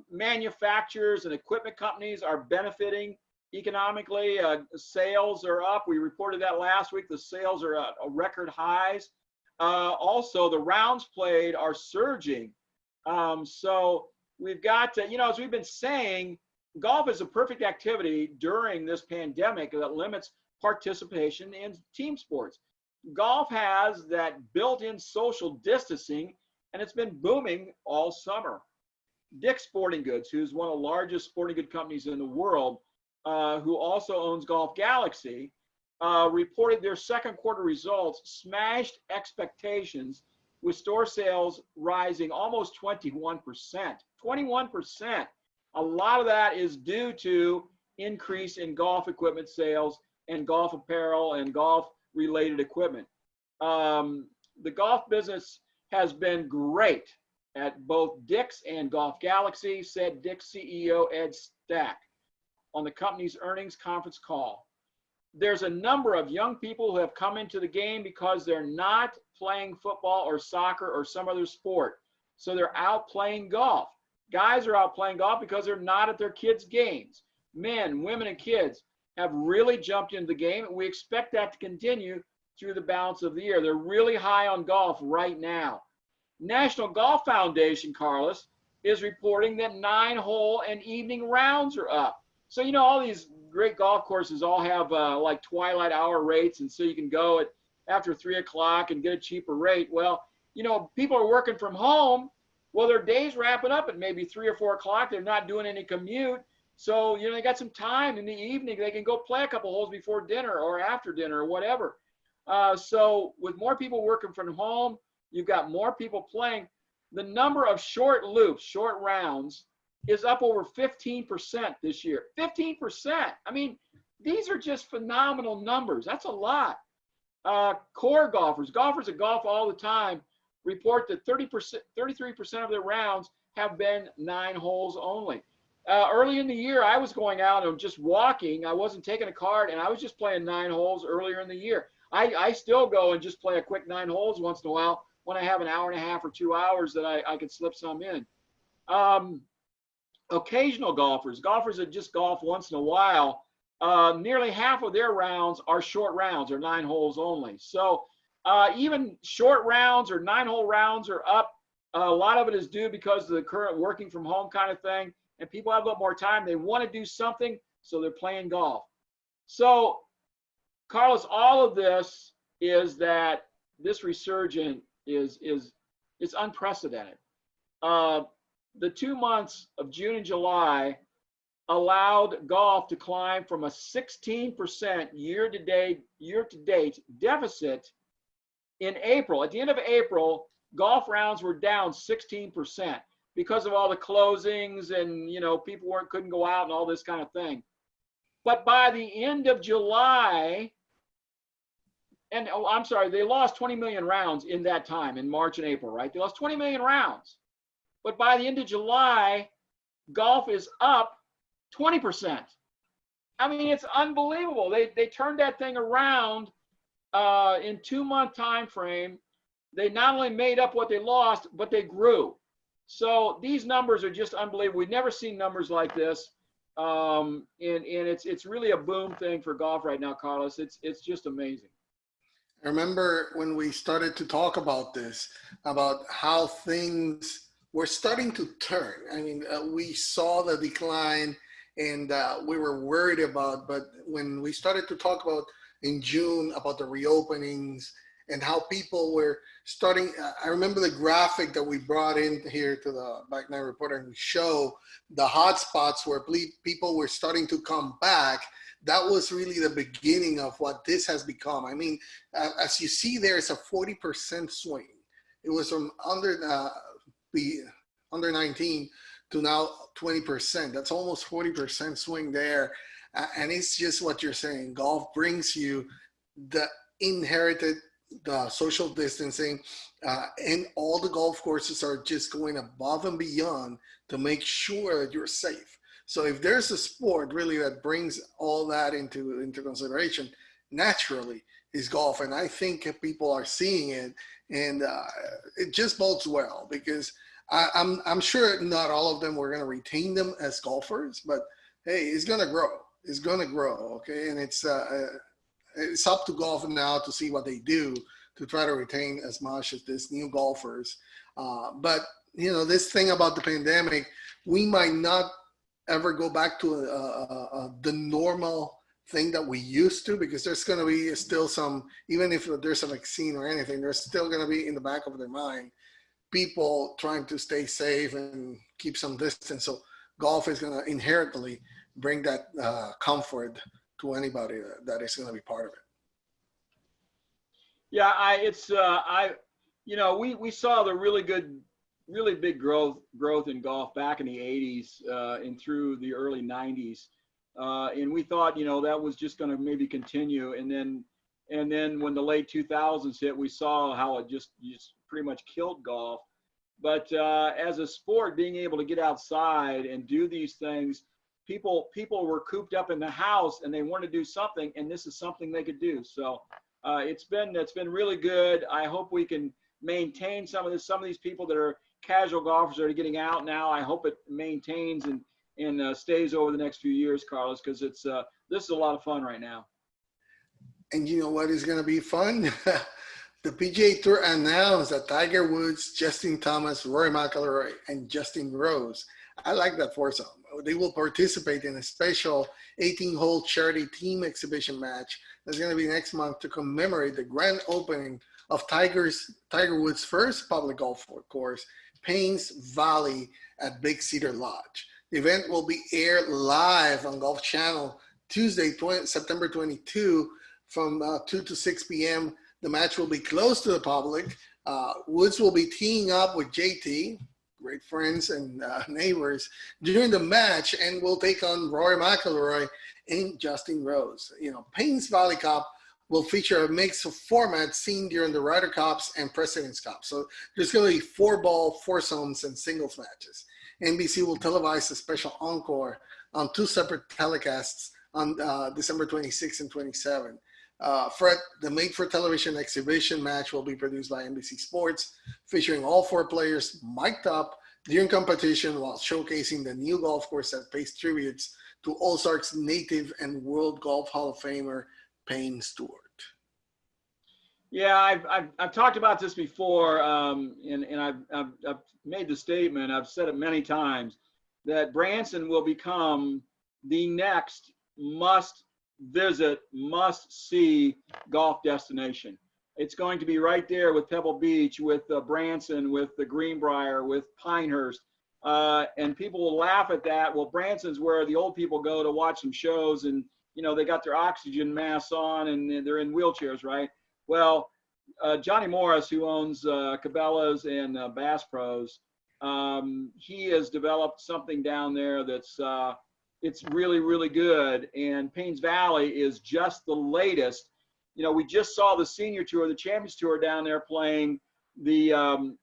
Manufacturers and equipment companies are benefiting economically. Sales are up. We reported that last week. The sales are at record highs. Also, the rounds played are surging. So we've got to, as we've been saying, golf is a perfect activity during this pandemic that limits participation in team sports. Golf has that built-in social distancing, and it's been booming all summer. Dick's Sporting Goods, who's one of the largest sporting good companies in the world, who also owns Golf Galaxy, reported their second quarter results smashed expectations, with store sales rising almost 21%. 21%. A lot of that is due to increase in golf equipment sales and golf apparel and golf-related equipment. The golf business has been great at both Dick's and Golf Galaxy, said Dick's CEO Ed Stack on the company's earnings conference call. There's a number of young people who have come into the game because they're not playing football or soccer or some other sport. So they're out playing golf. Guys are out playing golf because they're not at their kids' games. Men, women, and kids have really jumped into the game, and we expect that to continue through the balance of the year. They're really high on golf right now. National Golf Foundation, Carlos, is reporting that 9-hole and evening rounds are up. So, all these great golf courses all have like twilight hour rates, and so you can go after 3 o'clock and get a cheaper rate. Well, people are working from home. Well, their day's wrapping up at maybe 3 or 4 o'clock. They're not doing any commute. So, they got some time in the evening. They can go play a couple holes before dinner or after dinner or whatever. So with more people working from home, you've got more people playing. The number of short loops, short rounds, is up over 15% this year. 15%. I mean, these are just phenomenal numbers. That's a lot. Core golfers that golf all the time, report that 33% of their rounds have been 9 holes only. Early in the year, I was going out and just walking. I wasn't taking a cart, and I was just playing 9 holes earlier in the year. I still go and just play a quick 9 holes once in a while when I have an hour and a half or 2 hours that I could slip some in. Occasional golfers that just golf once in a while, nearly half of their rounds are short rounds or 9 holes only. So even short rounds or 9-hole rounds are up. A lot of it is due because of the current working from home kind of thing, and people have a little more time. They want to do something, so they're playing golf. So, Carlos, all of this is that this resurgence is unprecedented. The 2 months of June and July allowed golf to climb from a 16% year-to-date deficit in April. At the end of April, golf rounds were down 16% because of all the closings and people couldn't go out and all this kind of thing. But by the end of July, they lost 20 million rounds in that time, in March and April, right? They lost 20 million rounds. But by the end of July, golf is up 20%. I mean, it's unbelievable. They turned that thing around in 2-month time frame. They not only made up what they lost, but they grew. So these numbers are just unbelievable. We've never seen numbers like this. And it's really a boom thing for golf right now, Carlos. It's just amazing. I remember when we started to talk about this, about how things were starting to turn. I mean, we saw the decline and we were worried about, but when we started to talk about in June about the reopenings and how people were starting, I remember the graphic that we brought in here to the Back Nine Reporter, and we show the hot spots where people were starting to come back. That was really the beginning of what this has become. I mean, as you see there, it's a 40% swing. It was from under 19 to to now 20%. That's almost 40% swing there. And it's just what you're saying. Golf brings you the inherited the social distancing, and all the golf courses are just going above and beyond to make sure that you're safe. So if there's a sport really that brings all that into consideration, naturally is golf. And I think people are seeing it, and it just bodes well, because I'm sure not all of them were going to retain them as golfers, but hey, it's going to grow. It's going to grow, okay? And it's up to golf now to see what they do to try to retain as much as these new golfers. But, you know, this thing about the pandemic, we might not ever go back to the normal thing that we used to, because there's going to be still some, even if there's a vaccine or anything, there's still going to be in the back of their mind people trying to stay safe and keep some distance. So golf is going to inherently bring that comfort to anybody that is going to be part of it. Yeah, you know, we saw the really big growth in golf back in the 80s and through the early 90s. And we thought, you know, that was just going to maybe continue. And then when the late 2000s hit, we saw how it just pretty much killed golf. But as a sport, being able to get outside and do these things, people were cooped up in the house and they wanted to do something, and this is something they could do. So it's been really good. I hope we can maintain some of this. Some of these people that are casual golfers that are getting out now, I hope it maintains and stays over the next few years, Carlos, because it's this is a lot of fun right now. And you know what is going to be fun? The PGA Tour announced that Tiger Woods, Justin Thomas, Rory McIlroy, and Justin Rose, I like that foursome. They will participate in a special 18-hole charity team exhibition match that's going to be next month to commemorate the grand opening of Tiger Woods' first public golf course, Payne's Valley at Big Cedar Lodge. The event will be aired live on Golf Channel Tuesday, September 22 from 2 to 6 p.m. The match will be closed to the public. Woods will be teeing up with JT, great friends and neighbors, during the match, and will take on Rory McIlroy and Justin Rose. You know, Payne's Valley Cup will feature a mix of formats seen during the Ryder Cups and President's Cup. So there's going to be 4-ball, foursomes, and singles matches. NBC will televise a special encore on 2 separate telecasts on December 26 and 27. Fred, the made-for-television exhibition match will be produced by NBC Sports, featuring all 4 players mic'd up during competition while showcasing the new golf course that pays tributes to Ozarks native and World Golf Hall of Famer Payne Stewart. Yeah, I've talked about this before, and I've made the statement, I've said it many times, that Branson will become the next must-visit, must-see golf destination. It's going to be right there with Pebble Beach, with Branson, with the Greenbrier, with Pinehurst, and people will laugh at that. Well, Branson's where the old people go to watch some shows, and you know they got their oxygen masks on and they're in wheelchairs, right? Well, Johnny Morris, who owns Cabela's and Bass Pros, he has developed something down there that's it's really, really good. And Payne's Valley is just the latest. You know, we just saw the senior tour, the Champions Tour down there playing the,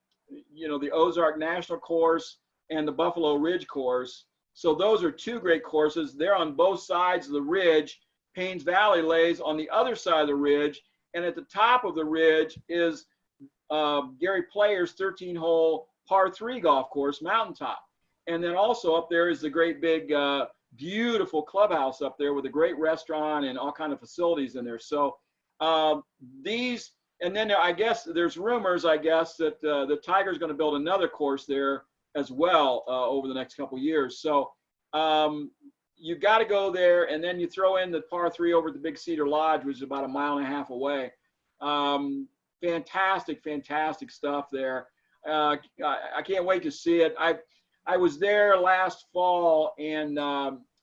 you know, the Ozark National Course and the Buffalo Ridge Course. So those are 2 great courses. They're on both sides of the ridge. Payne's Valley lays on the other side of the ridge. And at the top of the ridge is Gary Player's 13-hole par 3 golf course, Mountaintop. And then also up there is the great big, beautiful clubhouse up there with a great restaurant and all kind of facilities in there. So these, and then I guess there's rumors, I guess, that the Tiger's going to build another course there as well over the next couple of years. So you got to go there, and then you throw in the par 3 over at the Big Cedar Lodge, which is about 1.5 miles away. Fantastic, fantastic stuff there. I can't wait to see it. I was there last fall, and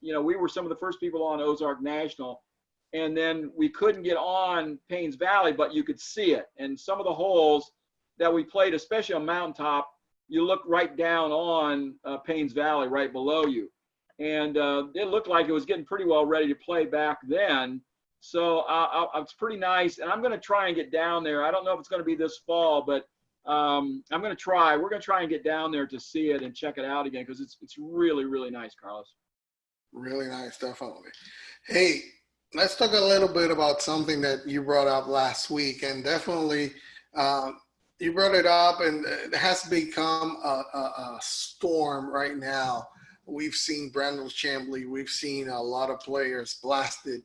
you know, we were some of the first people on Ozark National, and then we couldn't get on Payne's Valley, but you could see it. And some of the holes that we played, especially on Mountaintop, you look right down on Payne's Valley right below you. And it looked like it was getting pretty well ready to play back then. So it's pretty nice. And I'm going to try and get down there. I don't know if it's going to be this fall, but I'm going to try. We're going to try and get down there to see it and check it out again, because it's really, really nice, Carlos. Really nice, definitely. Hey, let's talk a little bit about something that you brought up last week, and definitely you brought it up, and it has become a storm right now. We've seen Brandon Chambly, we've seen a lot of players blasted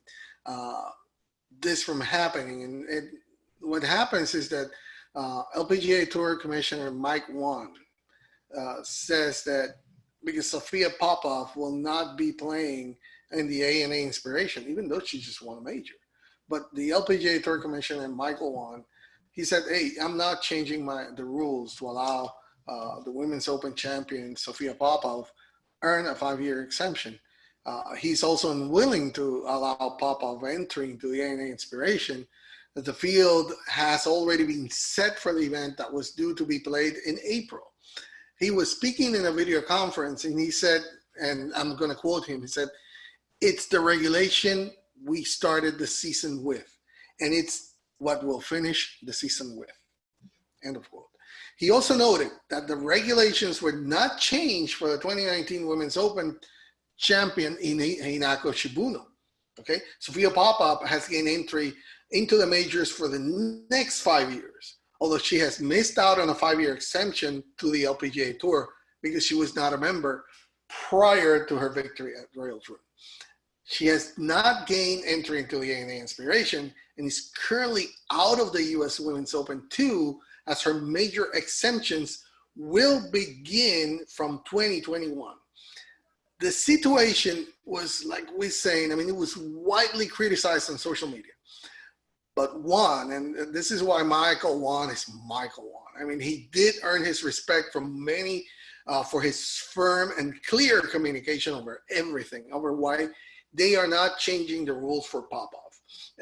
this from happening, and what happens is that LPGA Tour Commissioner Mike Whan says that because Sophia Popov will not be playing in the ANA Inspiration, even though she just won a major. But the LPGA Tour Commissioner, Michael Whan, he said, hey, I'm not changing the rules to allow the Women's Open champion, Sophia Popov, earn a 5-year exemption. He's also unwilling to allow Popov entry into the ANA Inspiration, that the field has already been set for the event that was due to be played in April. He was speaking in a video conference, and he said, and I'm going to quote him, he said, it's the regulation we started the season with, and it's what we'll finish the season with, end of quote. He also noted that the regulations were not changed for the 2019 Women's Open champion Hinako Shibuno. Okay, Sophia Popov has gained entry into the majors for the next 5 years, although she has missed out on a 5-year exemption to the LPGA Tour because she was not a member prior to her victory at Royal Troon. She has not gained entry into the ANA Inspiration and is currently out of the US Women's Open too, as her major exemptions will begin from 2021. The situation was, like we're saying, I mean, it was widely criticized on social media. But Whan, and this is why Michael Whan is Michael Whan. I mean, he did earn his respect from many for his firm and clear communication over everything, over why they are not changing the rules for Popov.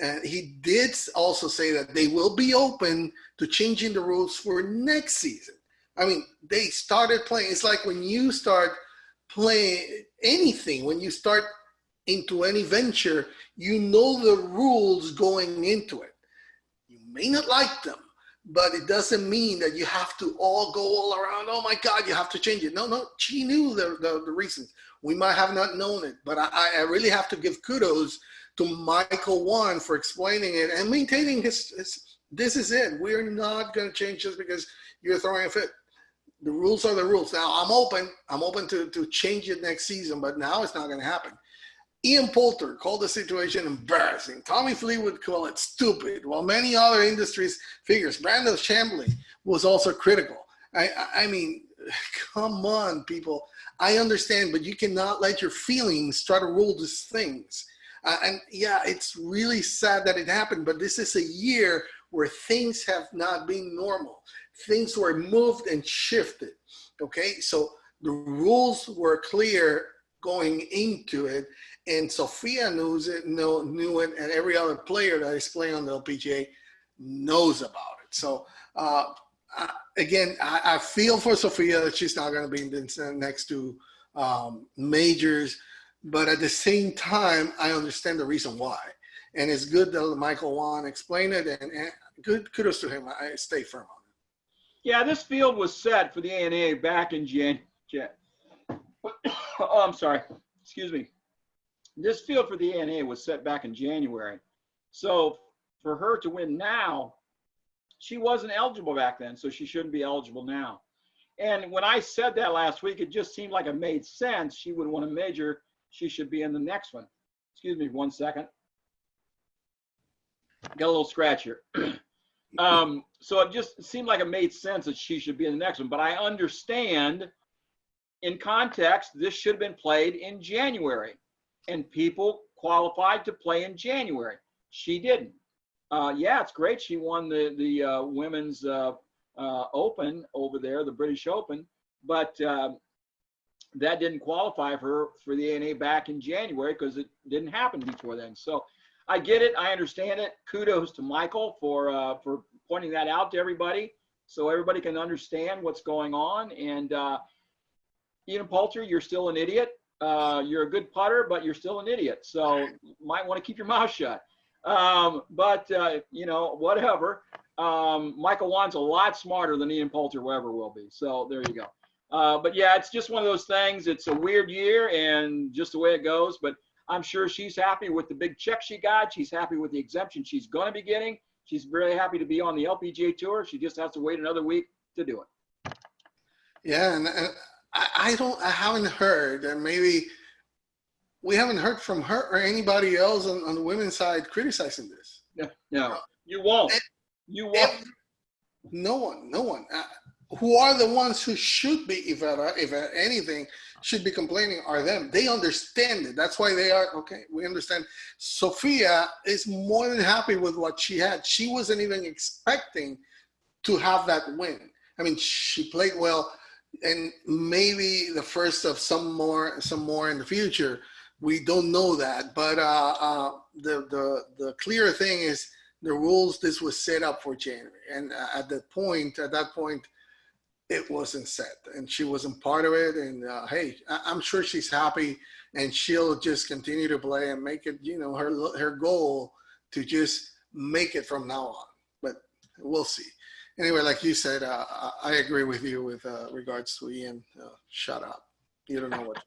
And he did also say that they will be open to changing the rules for next season. I mean, they started playing. It's like when you start playing anything, when you start into any venture, you know the rules going into it. You may not like them, but it doesn't mean that you have to all go all around, oh my God, you have to change it. No, she knew the reasons. We might have not known it, but I really have to give kudos to Michael Whan for explaining it and maintaining his this is it. We're not going to change this because you're throwing a fit. The rules are the rules. Now, I'm open to change it next season, but now it's not going to happen. Ian Poulter called the situation embarrassing. Tommy Fleetwood called it stupid, while many other industries figures. Brandon Chambly was also critical. I mean, come on, people. I understand, but you cannot let your feelings try to rule these things. And yeah, it's really sad that it happened, but this is a year where things have not been normal. Things were moved and shifted, okay? So the rules were clear going into it, and Sophia knew it, and every other player that is playing on the LPGA knows about it. So again, I feel for Sophia that she's not going to be in the next two majors, but at the same time, I understand the reason why. And it's good that Michael Whan explained it, and good kudos to him. I stay firm on it. Yeah, this field was set for the ANA back in oh, I'm sorry. Excuse me. This field for the ANA was set back in January. So for her to win now, she wasn't eligible back then, so she shouldn't be eligible now. And when I said that last week, it just seemed like it made sense. She would want a major. She should be in the next one. Excuse me 1 second. Got a little scratch here. So it just seemed like it made sense that she should be in the next one. But I understand in context, this should have been played in January. And people qualified to play in January. She didn't. Yeah, it's great. She won the women's Open over there, the British Open. But that didn't qualify her for the ANA back in January because it didn't happen before then. So I get it. I understand it. Kudos to Michael for pointing that out to everybody. so everybody can understand what's going on. And Ian Poulter, you're still an idiot. You're a good putter, but you're still an idiot. So you might want to keep your mouth shut. You know, whatever. Michael Wan's a lot smarter than Ian Poulter ever will be. So there you go. But yeah, it's just one of those things. It's a weird year and just the way it goes. But I'm sure she's happy with the big check she got. She's happy with the exemption she's going to be getting. She's very happy to be on the LPGA Tour. She just has to wait another week to do it. Yeah, and I haven't heard, and maybe we haven't heard from her or anybody else on the women's side criticizing this. No, you won't. You won't. No one. Who are the ones who should be, if anything, should be complaining are them. They understand it. That's why they are, okay, we understand. Sophia is more than happy with what she had. She wasn't even expecting to have that win. I mean, she played well, and maybe the first of some more in the future. We don't know that, but the clear thing is the rules. This was set up for January, and at that point, it wasn't set, and she wasn't part of it. And hey, I'm sure she's happy, and she'll just continue to play and make it. You know, her goal to just make it from now on. But we'll see. Anyway, like you said, I agree with you with regards to Ian. Shut up. You don't know what.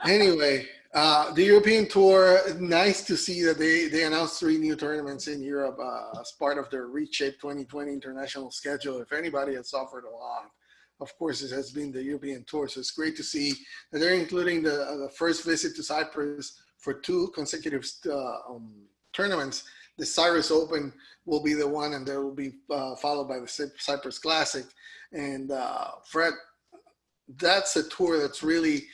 Anyway, the European Tour, nice to see that they announced 3 new tournaments in Europe as part of their Reshape 2020 international schedule. If anybody has suffered a lot, of course, it has been the European Tour. So it's great to see that they're including the first visit to Cyprus for 2 consecutive tournaments. The Cyrus Open will be the one, and there will be followed by the Cyprus Classic. And Fred, that's a tour that's really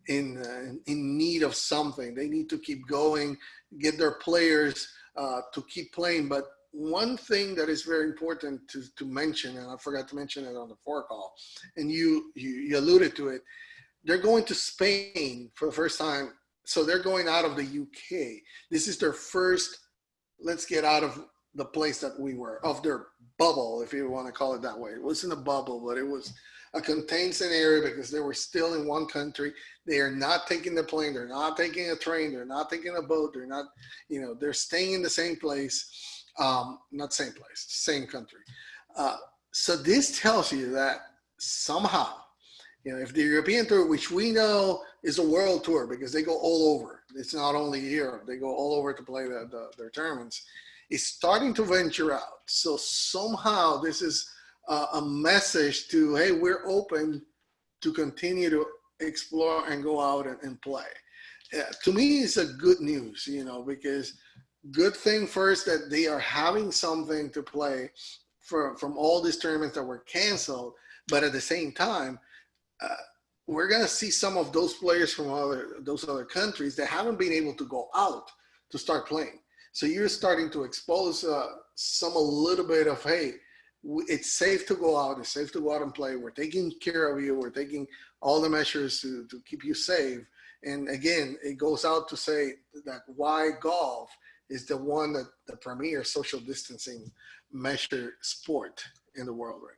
in need of something. They need to keep going, get their players to keep playing. But one thing that is very important to mention, and I forgot to mention it on the forecall, and you alluded to it, they're going to Spain for the first time. So they're going out of the UK. This is their first, let's get out of the place that we were, of their bubble, if you want to call it that way. It wasn't a bubble, but it was a contained scenario because they were still in one country. They are not taking the plane. They're not taking a train. They're not taking a boat. They're not, they're staying in the same place. Not same place, same country. So this tells you that somehow, if the European Tour, which we know is a world tour because they go all over, it's not only Europe, they go all over to play their tournaments, is starting to venture out. So somehow this is a message to, hey, we're open to continue to explore and go out and play. To me, it's a good news, because good thing first that they are having something to play from all these tournaments that were canceled, but at the same time, we're going to see some of those players from those other countries that haven't been able to go out to start playing. So you're starting to expose a little bit of, hey, it's safe to go out. It's safe to go out and play. We're taking care of you. We're taking all the measures to keep you safe. And again, it goes out to say that why golf is the one that the premier social distancing measure sport in the world right now.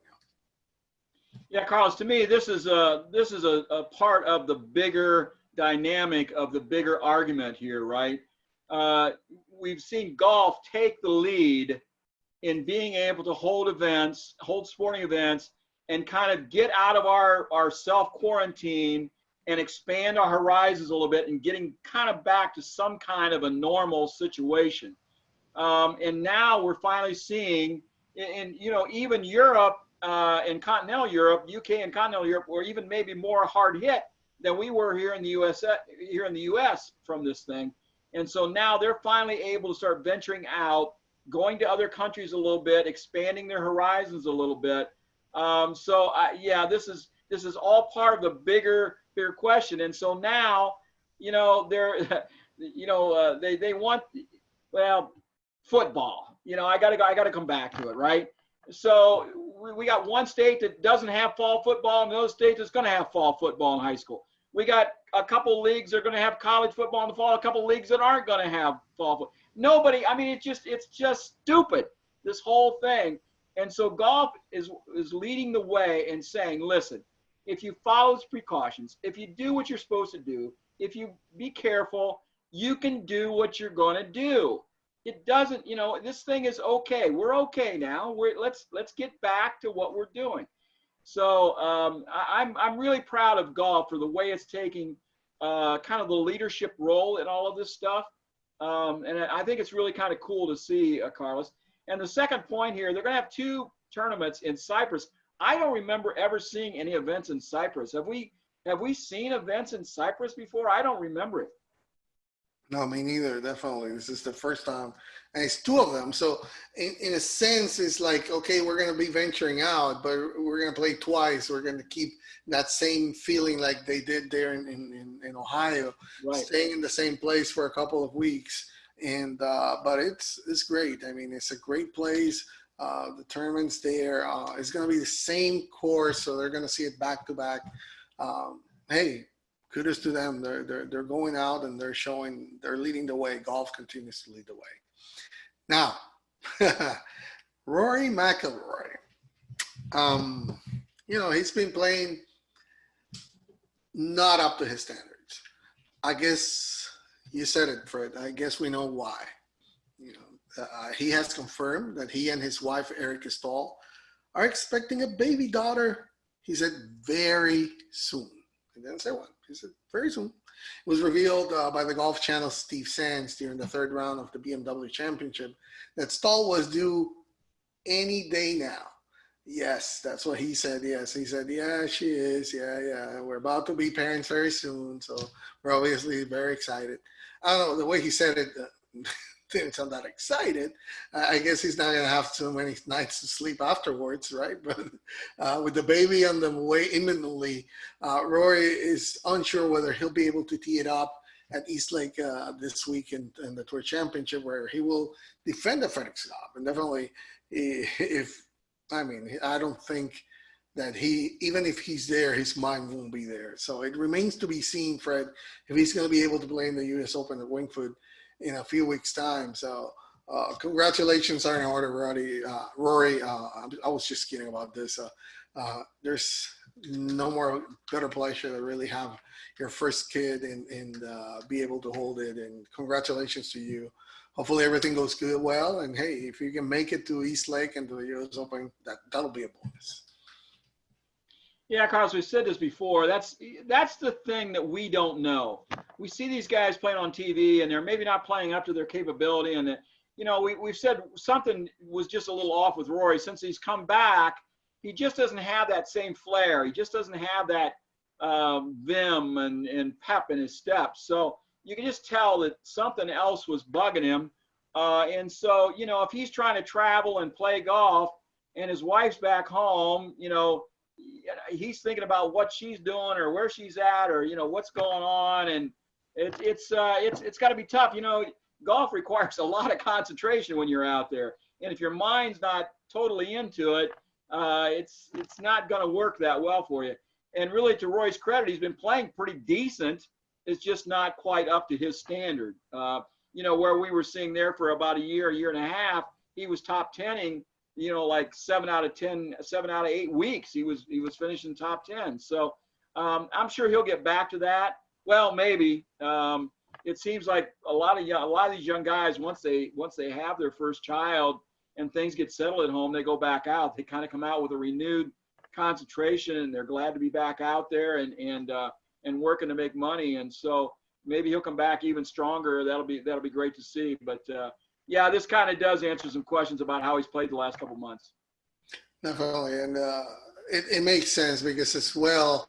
Yeah, Carlos, to me, this is a part of the bigger dynamic of the bigger argument here, right? We've seen golf take the lead in being able to hold sporting events, and kind of get out of our self-quarantine and expand our horizons a little bit and getting kind of back to some kind of a normal situation. And now we're finally seeing, even Europe and continental Europe, UK and continental Europe, were even maybe more hard hit than we were here in the US from this thing. And so now they're finally able to start venturing out, going to other countries a little bit, expanding their horizons a little bit. This is all part of the bigger question. And so now, they're, they want, football. I gotta come back to it, right? So we got one state that doesn't have fall football, and another state that's going to have fall football in high school. We got a couple leagues that are going to have college football in the fall, a couple leagues that aren't going to have fall football. Nobody, it's just stupid, this whole thing. And so golf is leading the way and saying, listen, if you follow its precautions, if you do what you're supposed to do, if you be careful, you can do what you're going to do. It doesn't, you know, this thing is okay. We're okay now. Let's get back to what we're doing. So I'm really proud of golf for the way it's taking kind of the leadership role in all of this stuff. And I think it's really kind of cool to see, Carlos. And the second point here, they're going to have 2 tournaments in Cyprus. I don't remember ever seeing any events in Cyprus. Have we seen events in Cyprus before? I don't remember it. No, me neither. Definitely, this is the first time, and it's 2 of them. So, in a sense, it's like, okay, we're going to be venturing out, but we're going to play twice. We're going to keep that same feeling like they did there in Ohio, right. Staying in the same place for a couple of weeks. And but it's great. I mean, it's a great place. The tournament's there. It's going to be the same course, so they're going to see it back to back. Hey. Kudos to them. They're going out and they're leading the way. Golf continues to lead the way. Now, Rory McIlroy. You know, he's been playing not up to his standards. I guess you said it, Fred. I guess we know why. You know, he has confirmed that he and his wife, Erica Stahl, are expecting a baby daughter. He said very soon. He didn't say when. He said very soon. It was revealed by the Golf Channel's Steve Sands during the 3rd round of the BMW Championship that Stahl was due any day now. Yes, that's what he said. Yes, he said, yeah, she is. Yeah. We're about to be parents very soon, so we're obviously very excited. I don't know, the way he said it didn't sound that excited. I guess he's not going to have too many nights to sleep afterwards, right? But with the baby on the way imminently, Rory is unsure whether he'll be able to tee it up at Eastlake this week in the Tour Championship, where he will defend the FedEx Cup. And definitely, I don't think that even if he's there, his mind won't be there. So it remains to be seen, Fred, if he's going to be able to play in the U.S. Open at Wingfoot in a few weeks' time. So congratulations are in order, Rory. I was just kidding about this. There's no more better pleasure to really have your first kid and be able to hold it. And congratulations to you. Hopefully everything goes good, well. And hey, if you can make it to Eastlake and to the U.S. Open, that'll be a bonus. Yeah, Carlos, we said this before. That's the thing that we don't know. We see these guys playing on TV, and they're maybe not playing up to their capability. And you know, we've said something was just a little off with Rory since he's come back. He just doesn't have that same flair. He just doesn't have that vim and pep in his steps. So you can just tell that something else was bugging him. And so, you know, if he's trying to travel and play golf, and his wife's back home, you know, he's thinking about what she's doing or where she's at or, you know, what's going on. And it's got to be tough. You know, golf requires a lot of concentration when you're out there. And if your mind's not totally into it, it's not going to work that well for you. And really, to Roy's credit, he's been playing pretty decent. It's just not quite up to his standard. You know, where we were seeing there for about a year and a half, he was top 10ing, you know, like 7 out of 8 weeks, he was finishing top 10. So I'm sure he'll get back to that. Well, maybe. It seems like a lot of these young guys, once they have their first child and things get settled at home, they go back out. They kind of come out with a renewed concentration, and they're glad to be back out there and working to make money. And so maybe he'll come back even stronger. That'll be great to see. But yeah, this kind of does answer some questions about how he's played the last couple months. Definitely, and it makes sense because as well,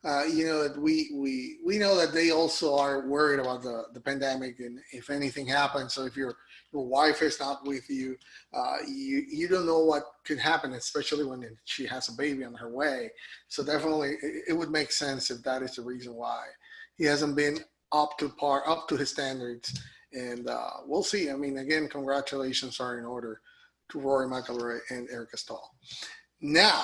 you know, that we know that they also are worried about the pandemic and if anything happens. So if your wife is not with you, you don't know what could happen, especially when she has a baby on her way. So definitely, it would make sense if that is the reason why he hasn't been up to par, up to his standards. And we'll see. I mean, again, congratulations are in order to Rory McIlroy and Erica Stahl. Now,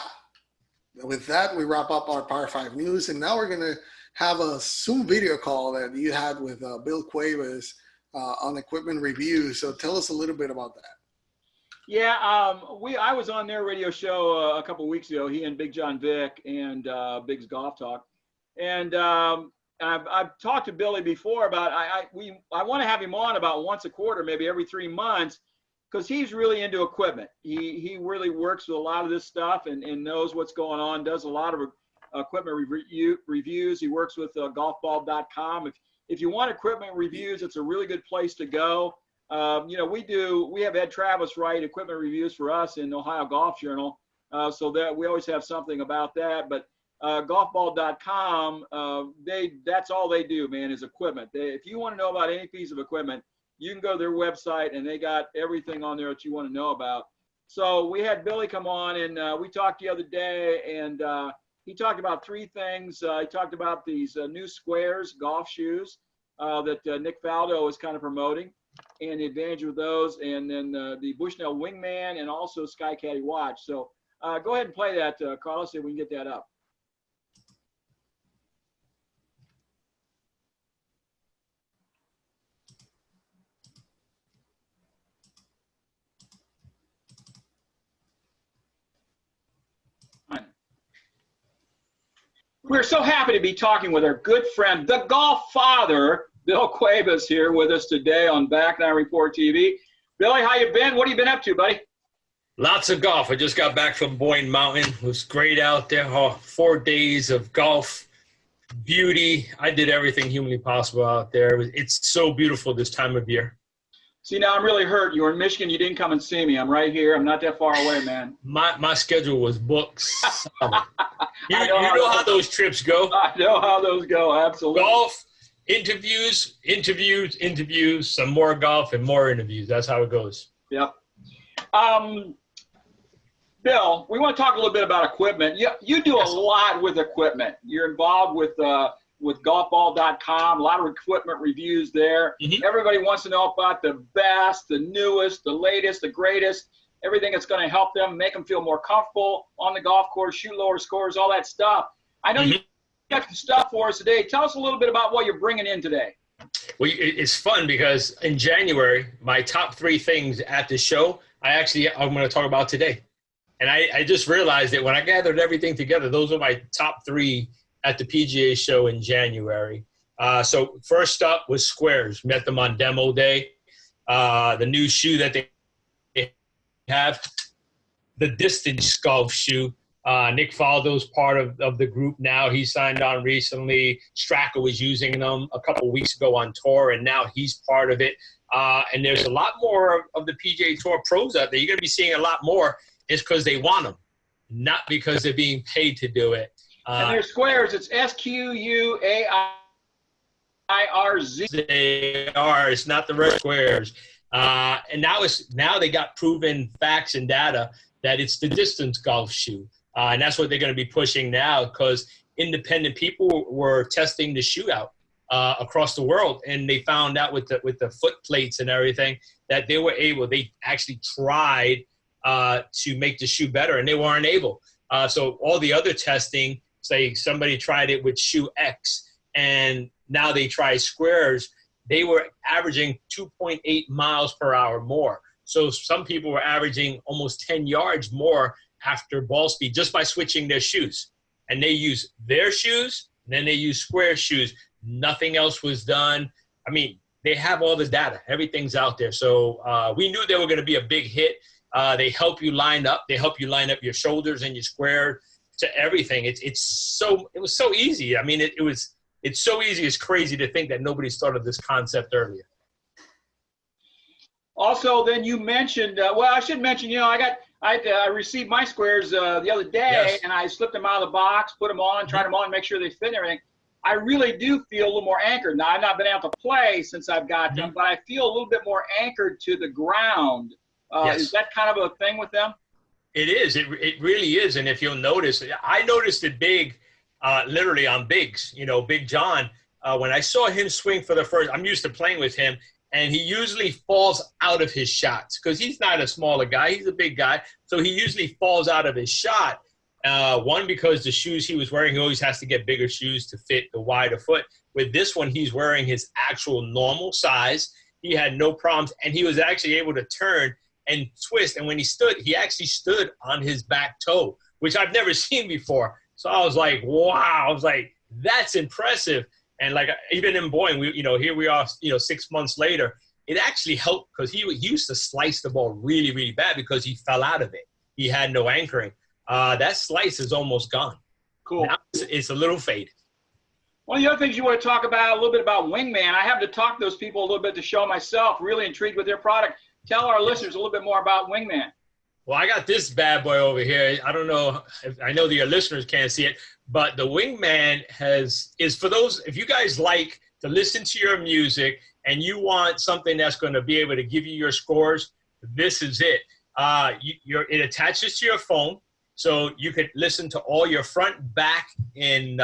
with that, we wrap up our Power 5 news. And now we're going to have a Zoom video call that you had with Bill Cuevas on equipment review. So tell us a little bit about that. Yeah, I was on their radio show a couple of weeks ago. He and Big John Vick and Big's Golf Talk, and I've talked to Billy before about I want to have him on about once a quarter, maybe every 3 months, because he's really into equipment. He really works with a lot of this stuff and knows what's going on. Does a lot of equipment reviews. He works with golfball.com. If you want equipment reviews, it's a really good place to go. You know, we have Ed Travis write equipment reviews for us in Ohio Golf Journal, so that we always have something about that. But golfball.com, that's all they do, man, is equipment. If you want to know about any piece of equipment, you can go to their website and they got everything on there that you want to know about. So we had Billy come on and we talked the other day, and he talked about 3 things. He talked about these new Squares golf shoes that Nick Faldo is kind of promoting, and the advantage of those, and then the Bushnell Wingman, and also Sky Caddy watch. So go ahead and play that, Carlos, see if we can get that up. We're so happy to be talking with our good friend, the Golf Father, Bill Cuevas, here with us today on Back Nine Report TV. Billy, how you been? What have you been up to, buddy? Lots of golf. I just got back from Boyne Mountain. It was great out there. 4 days of golf, beauty. I did everything humanly possible out there. It's so beautiful this time of year. See, now I'm really hurt. You were in Michigan. You didn't come and see me. I'm right here. I'm not that far away, man. My schedule was booked. You know how those trips go. I know how those go. Absolutely. Golf, interviews, some more golf and more interviews. That's how it goes. Yep. Bill, we want to talk a little bit about equipment. You do a lot with equipment. You're involved with golfball.com, a lot of equipment reviews there. Mm-hmm. Everybody wants to know about the best, the newest, the latest, the greatest, everything that's going to help them, make them feel more comfortable on the golf course, shoot lower scores, all that stuff. I know you got some stuff for us today. Tell us a little bit about what you're bringing in today. Well, it's fun because in January, my top 3 things at the show, I'm going to talk about today. And I just realized that when I gathered everything together, those are my top 3 at the PGA show in January. So first up was Squares. Met them on demo day. The new shoe that they have, the distance golf shoe. Nick Faldo's part of the group now. He signed on recently. Straka was using them a couple weeks ago on tour, and now he's part of it. And there's a lot more of the PGA Tour pros out there. You're going to be seeing a lot more. It's because they want them, not because they're being paid to do it. And their Squares, it's SQUAIRZ. They are. It's not the red Squares. And now they got proven facts and data that it's the distance golf shoe. And that's what they're going to be pushing now, because independent people were testing the shoe out across the world, and they found out with the foot plates and everything that they actually tried to make the shoe better, and they weren't able. So all the other testing, say somebody tried it with shoe X, and now they try Squares, they were averaging 2.8 miles per hour more. So some people were averaging almost 10 yards more after ball speed just by switching their shoes. And they use their shoes, and then they use Square shoes. Nothing else was done. I mean, they have all the data. Everything's out there. So we knew they were going to be a big hit. They help you line up. They help you line up your shoulders and your square to everything. It was so easy. I mean, it's so easy. It's crazy to think that nobody started this concept earlier. Also, then you mentioned, I should mention, I received my Squares the other day, yes, and I slipped them out of the box, put them on, tried them on, make sure they fit and everything. I really do feel a little more anchored. Now, I've not been able to play since I've got them, but I feel a little bit more anchored to the ground. Yes. Is that kind of a thing with them? It is. It really is. And if you'll notice, I noticed it big, literally on Biggs, Big John. When I saw him swing for the first, I'm used to playing with him, and he usually falls out of his shots because he's not a smaller guy. He's a big guy. So he usually falls out of his shot. One, because the shoes he was wearing, he always has to get bigger shoes to fit the wider foot. With this one, he's wearing his actual normal size. He had no problems, and he was actually able to turn and twist. And when he actually stood on his back toe, which I've never seen before. So I was like, wow. I was like, that's impressive. And like, even in Boeing, here we are, 6 months later, it actually helped because he used to slice the ball really, really bad because he fell out of it. He had no anchoring. That slice is almost gone. Cool. Now it's a little faded. One of the other things you want to talk about, a little bit about Wingman. I have to talk to those people a little bit to show myself, really intrigued with their product. Tell our listeners a little bit more about Wingman. Well, I got this bad boy over here. I don't know I know that your listeners can't see it, but the Wingman is for those, if you guys like to listen to your music and you want something that's going to be able to give you your scores, this is it. It attaches to your phone, so you could listen to all your front, back, and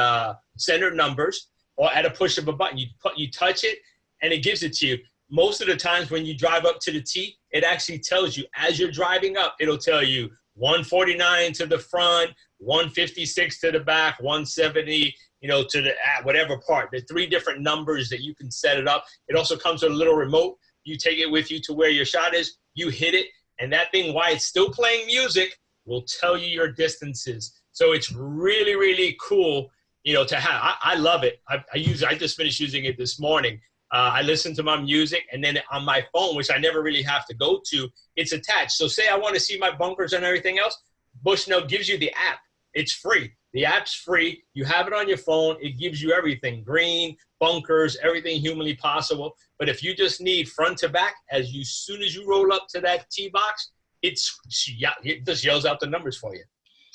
center numbers, or at a push of a button. You touch it, and it gives it to you. Most of the times when you drive up to the tee, it actually tells you, as you're driving up, it'll tell you 149 to the front, 156 to the back, 170, to the whatever part. There's 3 different numbers that you can set it up. It also comes with a little remote. You take it with you to where your shot is, you hit it, and that thing, while it's still playing music, will tell you your distances. So it's really, really cool, to have. I love it. I just finished using it this morning. I listen to my music, and then on my phone, which I never really have to go to, it's attached. So say I want to see my bunkers and everything else, Bushnell gives you the app. It's free. The app's free. You have it on your phone. It gives you everything, green, bunkers, everything humanly possible. But if you just need front to back, soon as you roll up to that tee box, it just yells out the numbers for you.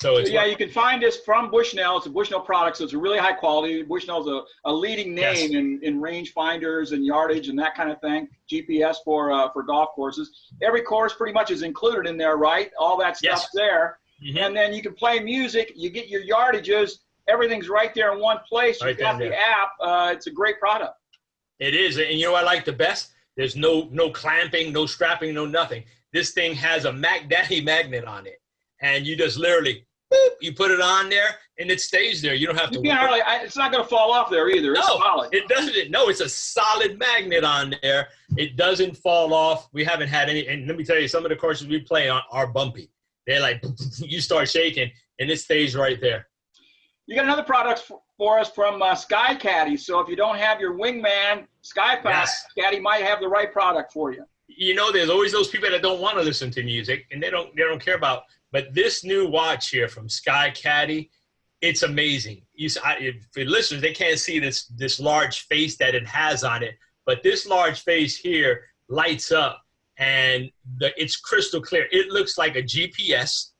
So you can find this from Bushnell. It's a Bushnell product, so it's a really high quality. Bushnell's a leading name in range finders and yardage and that kind of thing. GPS for golf courses. Every course pretty much is included in there, right? All that stuff's there. Mm-hmm. And then you can play music. You get your yardages. Everything's right there in one place. You've got the app. It's a great product. It is, and what I like the best? There's no clamping, no strapping, no nothing. This thing has a Mac Daddy magnet on it, and you just literally, boop, you put it on there, and it stays there. You don't have to. It's not going to fall off there either. It's solid. It doesn't. No, it's a solid magnet on there. It doesn't fall off. We haven't had any. And let me tell you, some of the courses we play on are bumpy. They're like, you start shaking, and it stays right there. You got another product for us from Sky Caddy. So if you don't have your Wingman, Sky Caddy might have the right product for you. There's always those people that don't want to listen to music, and they don't care about. But this new watch here from Sky Caddy, it's amazing. For listeners, they can't see this large face that it has on it, but this large face here lights up, and it's crystal clear. It looks like a GPS.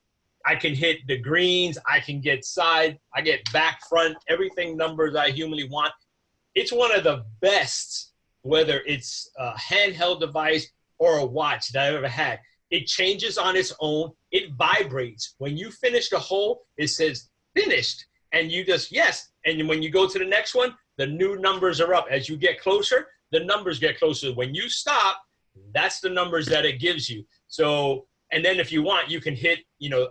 I can hit the greens. I can get side. I get back, front, everything numbers I humanly want. It's one of the best, whether it's a handheld device or a watch that I've ever had. It changes on its own. It vibrates. When you finish the hole, it says finished. And you just, yes. And when you go to the next one, the new numbers are up. As you get closer, the numbers get closer. When you stop, that's the numbers that it gives you. So, and then if you want, you can hit,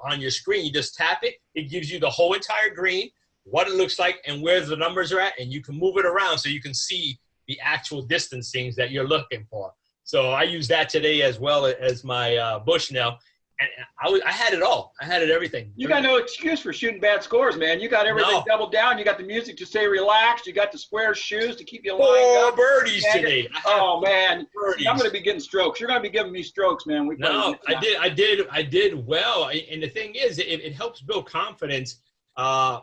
on your screen, you just tap it. It gives you the whole entire green, what it looks like, and where the numbers are at. And you can move it around so you can see the actual distancings that you're looking for. So I use that today as well as my Bushnell. And I had it all. I had everything. You got no excuse for shooting bad scores, man. You got everything doubled down. You got the music to stay relaxed. You got the square shoes to keep you lined up. 4 birdies today. Oh, man. Birdies. I'm going to be getting strokes. You're going to be giving me strokes, man. I did well. And the thing is, it helps build confidence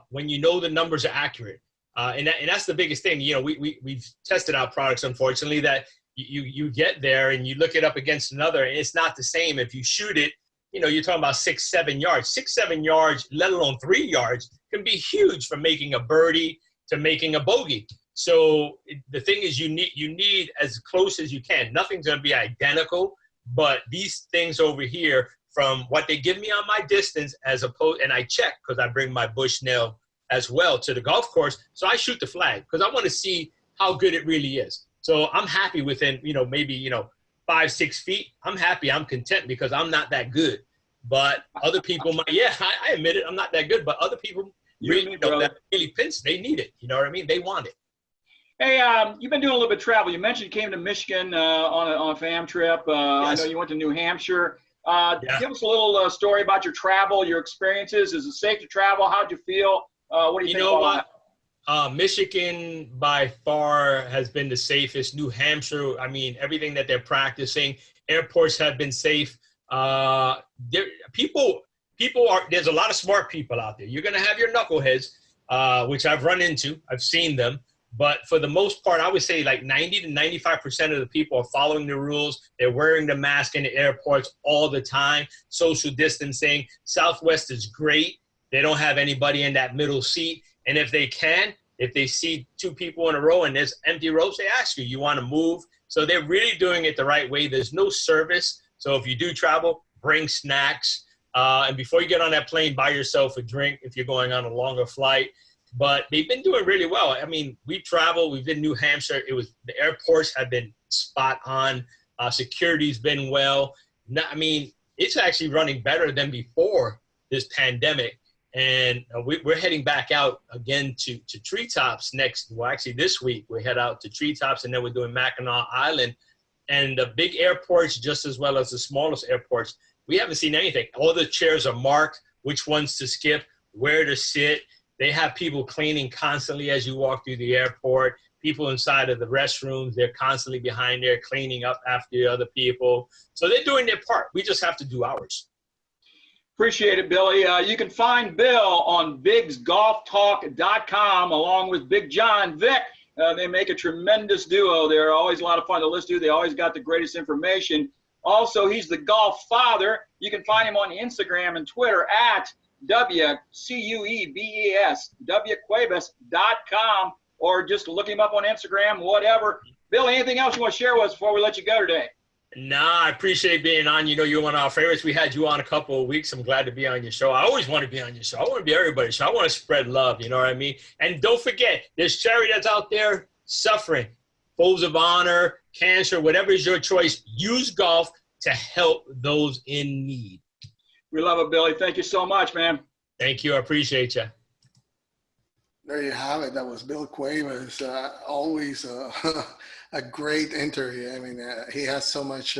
when you know the numbers are accurate. And that's the biggest thing. We've tested out products, unfortunately, that you get there and you look it up against another, and it's not the same. If you shoot it, you're talking about 6-7 yards. 6-7 yards, let alone 3 yards, can be huge from making a birdie to making a bogey. So the thing is, you need as close as you can. Nothing's going to be identical, but these things over here, from what they give me on my distance, and I check because I bring my Bushnell as well to the golf course. So I shoot the flag because I want to see how good it really is. So I'm happy within, maybe, 5-6 feet. I'm happy. I'm content because I'm not that good. But other people might, I admit it. I'm not that good. But other people that really pinch, they need it. You know what I mean? They want it. Hey, you've been doing a little bit of travel. You mentioned you came to Michigan on a fam trip. Yes. I know you went to New Hampshire. Yeah. Give us a little story about your travel, your experiences. Is it safe to travel? How'd you feel? What do you think know about what? that? Michigan by far has been the safest. New Hampshire, I mean, everything that they're practicing, airports have been safe. People are, there's a lot of smart people out there. You're going to have your knuckleheads, which I've run into. I've seen them. But for the most part, I would say like 90 to 95% of the people are following the rules. They're wearing the mask in the airports all the time, social distancing. Southwest is great. They don't have anybody in that middle seat. And if they see two people in a row and there's empty rows, they ask you, you want to move? So they're really doing it the right way. There's no service. So if you do travel, bring snacks. And before you get on that plane, buy yourself a drink if you're going on a longer flight. But they've been doing really well. I mean, we've been New Hampshire. The airports have been spot on. Security's been well. I mean, it's actually running better than before this pandemic. And we're heading back out again to Treetops this week. We head out to Treetops, and then we're doing Mackinac Island. And the big airports, just as well as the smallest airports, we haven't seen anything. All the chairs are marked, which ones to skip, where to sit. They have people cleaning constantly as you walk through the airport. People inside of the restrooms, they're constantly behind there cleaning up after the other people. So they're doing their part. We just have to do ours. Appreciate it, Billy. You can find Bill on bigsgolftalk.com along with Big John Vic. They make a tremendous duo. They're always a lot of fun to listen to. They always got the greatest information. Also, he's the golf father. You can find him on Instagram and Twitter at WCUEBES, WCuebas.com, or just look him up on Instagram, whatever. Billy, anything else you want to share with us before we let you go today? Nah, I appreciate being on. You know, you're one of our favorites. We had you on a couple of weeks. I'm glad to be on your show. I always want to be on your show. I want to be everybody's show. I want to spread love, you know what I mean? And don't forget, there's charity that's out there suffering. Folds of Honor, cancer, whatever is your choice. Use golf to help those in need. We love it, Billy. Thank you so much, man. Thank you. I appreciate you. There you have it. That was Bill Cuevas. Always a great interview. I mean, he has so much.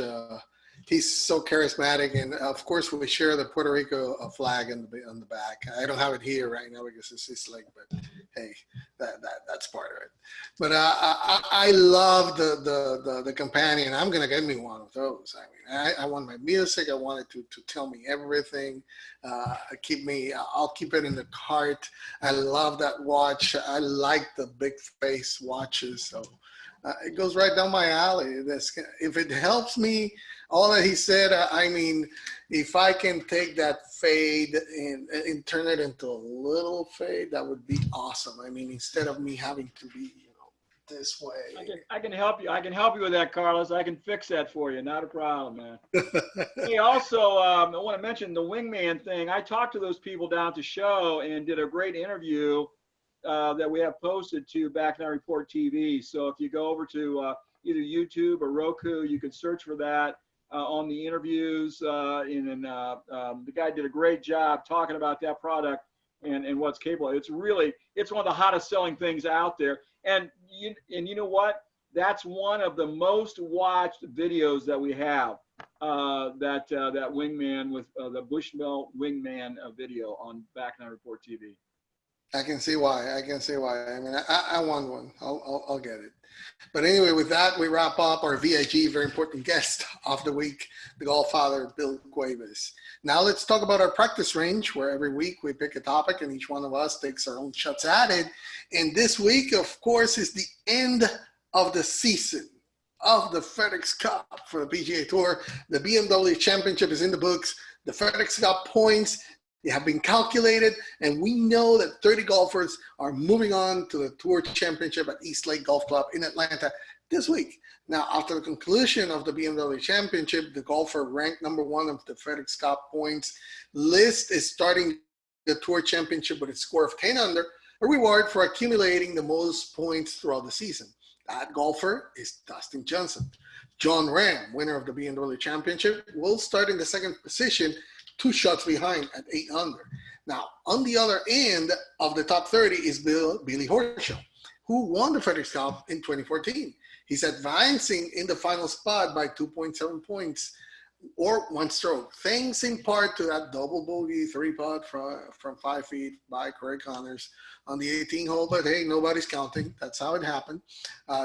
He's so charismatic, and of course, we share the Puerto Rico flag on the back. I don't have it here right now because it's like, but hey, that's part of it. But I love the companion. I'm gonna get me one of those. I mean, I want my music. I want it to tell me everything. I'll keep it in the cart. I love that watch. I like the big face watches. So it goes right down my alley. If it helps me, all that he said, I mean, if I can take that fade and turn it into a little fade, that would be awesome. I mean, instead of me having to be, this way. I can help you. I can help you with that, Carlos. I can fix that for you. Not a problem, man. Hey, also, I want to mention the wingman thing. I talked to those people down at the show and did a great interview that we have posted to Back Nine Report TV. So if you go over to either YouTube or Roku, you can search for that on the interviews. The guy did a great job talking about that product and what's capable. It's one of the hottest selling things out there. And you know what? That's one of the most watched videos that we have. That wingman with the Bushmill wingman video on Back Nine Report TV. I can see why. I mean, I want one. I'll get it. But anyway, with that, we wrap up our VIG, very important guest of the week, the golf father, Bill Cuevas. Now let's talk about our practice range, where every week we pick a topic and each one of us takes our own shots at it. And this week, of course, is the end of the season of the FedEx Cup for the PGA Tour. The BMW Championship is in the books. The FedEx Cup points, they have been calculated, and we know that 30 golfers are moving on to the Tour Championship at East Lake Golf Club in Atlanta this week. Now, after the conclusion of the BMW Championship, the golfer ranked number one of the FedEx Cup points list is starting the Tour Championship with a score of 10 under, a reward for accumulating the most points throughout the season. That golfer is Dustin Johnson. Jon Rahm, winner of the BMW Championship, will start in the second position, 2 shots behind at 8 under. Now, on the other end of the top 30 is Billy Horschel, who won the FedEx Cup in 2014. He's advancing in the final spot by 2.7 points. or one stroke. Thanks in part to that double bogey 3-putt from 5 feet by Corey Connors on the 18th hole. But hey, nobody's counting. That's how it happened.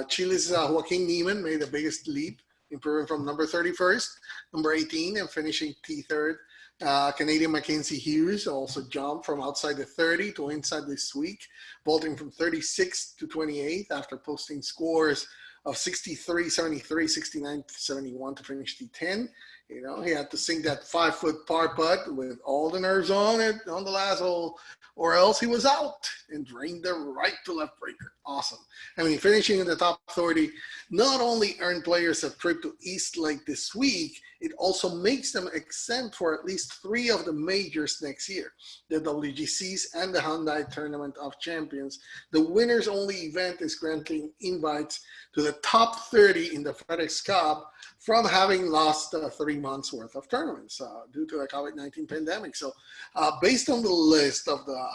Chile's Joaquin Niemann made the biggest leap, improving from number 31st, number 18, and finishing T3rd. Canadian Mackenzie Hughes also jumped from outside the 30 to inside this week, vaulting from 36th to 28th after posting scores of 63, 73, 69, 71 to finish T10. You know, he had to sink that 5-foot par putt with all the nerves on it on the last hole, or else he was out and drained the right to left breaker. Awesome. I mean, finishing in the top 30 not only earned players a trip to East Lake this week, it also makes them exempt for at least 3 of the majors next year, the WGCs and the Hyundai Tournament of Champions. The winners only event is granting invites to the top 30 in the FedEx Cup from having lost 3 months worth of tournaments due to the COVID-19 pandemic. So based on the list of the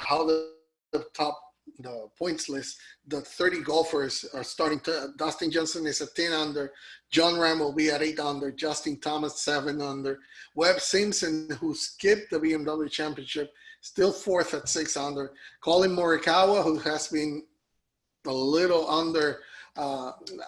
points list, the 30 golfers are starting to, Dustin Johnson is at 10 under, Jon Rahm will be at 8 under, Justin Thomas 7 under, Webb Simpson, who skipped the BMW Championship, still 4th at 6 under, Colin Morikawa, who has been a little under,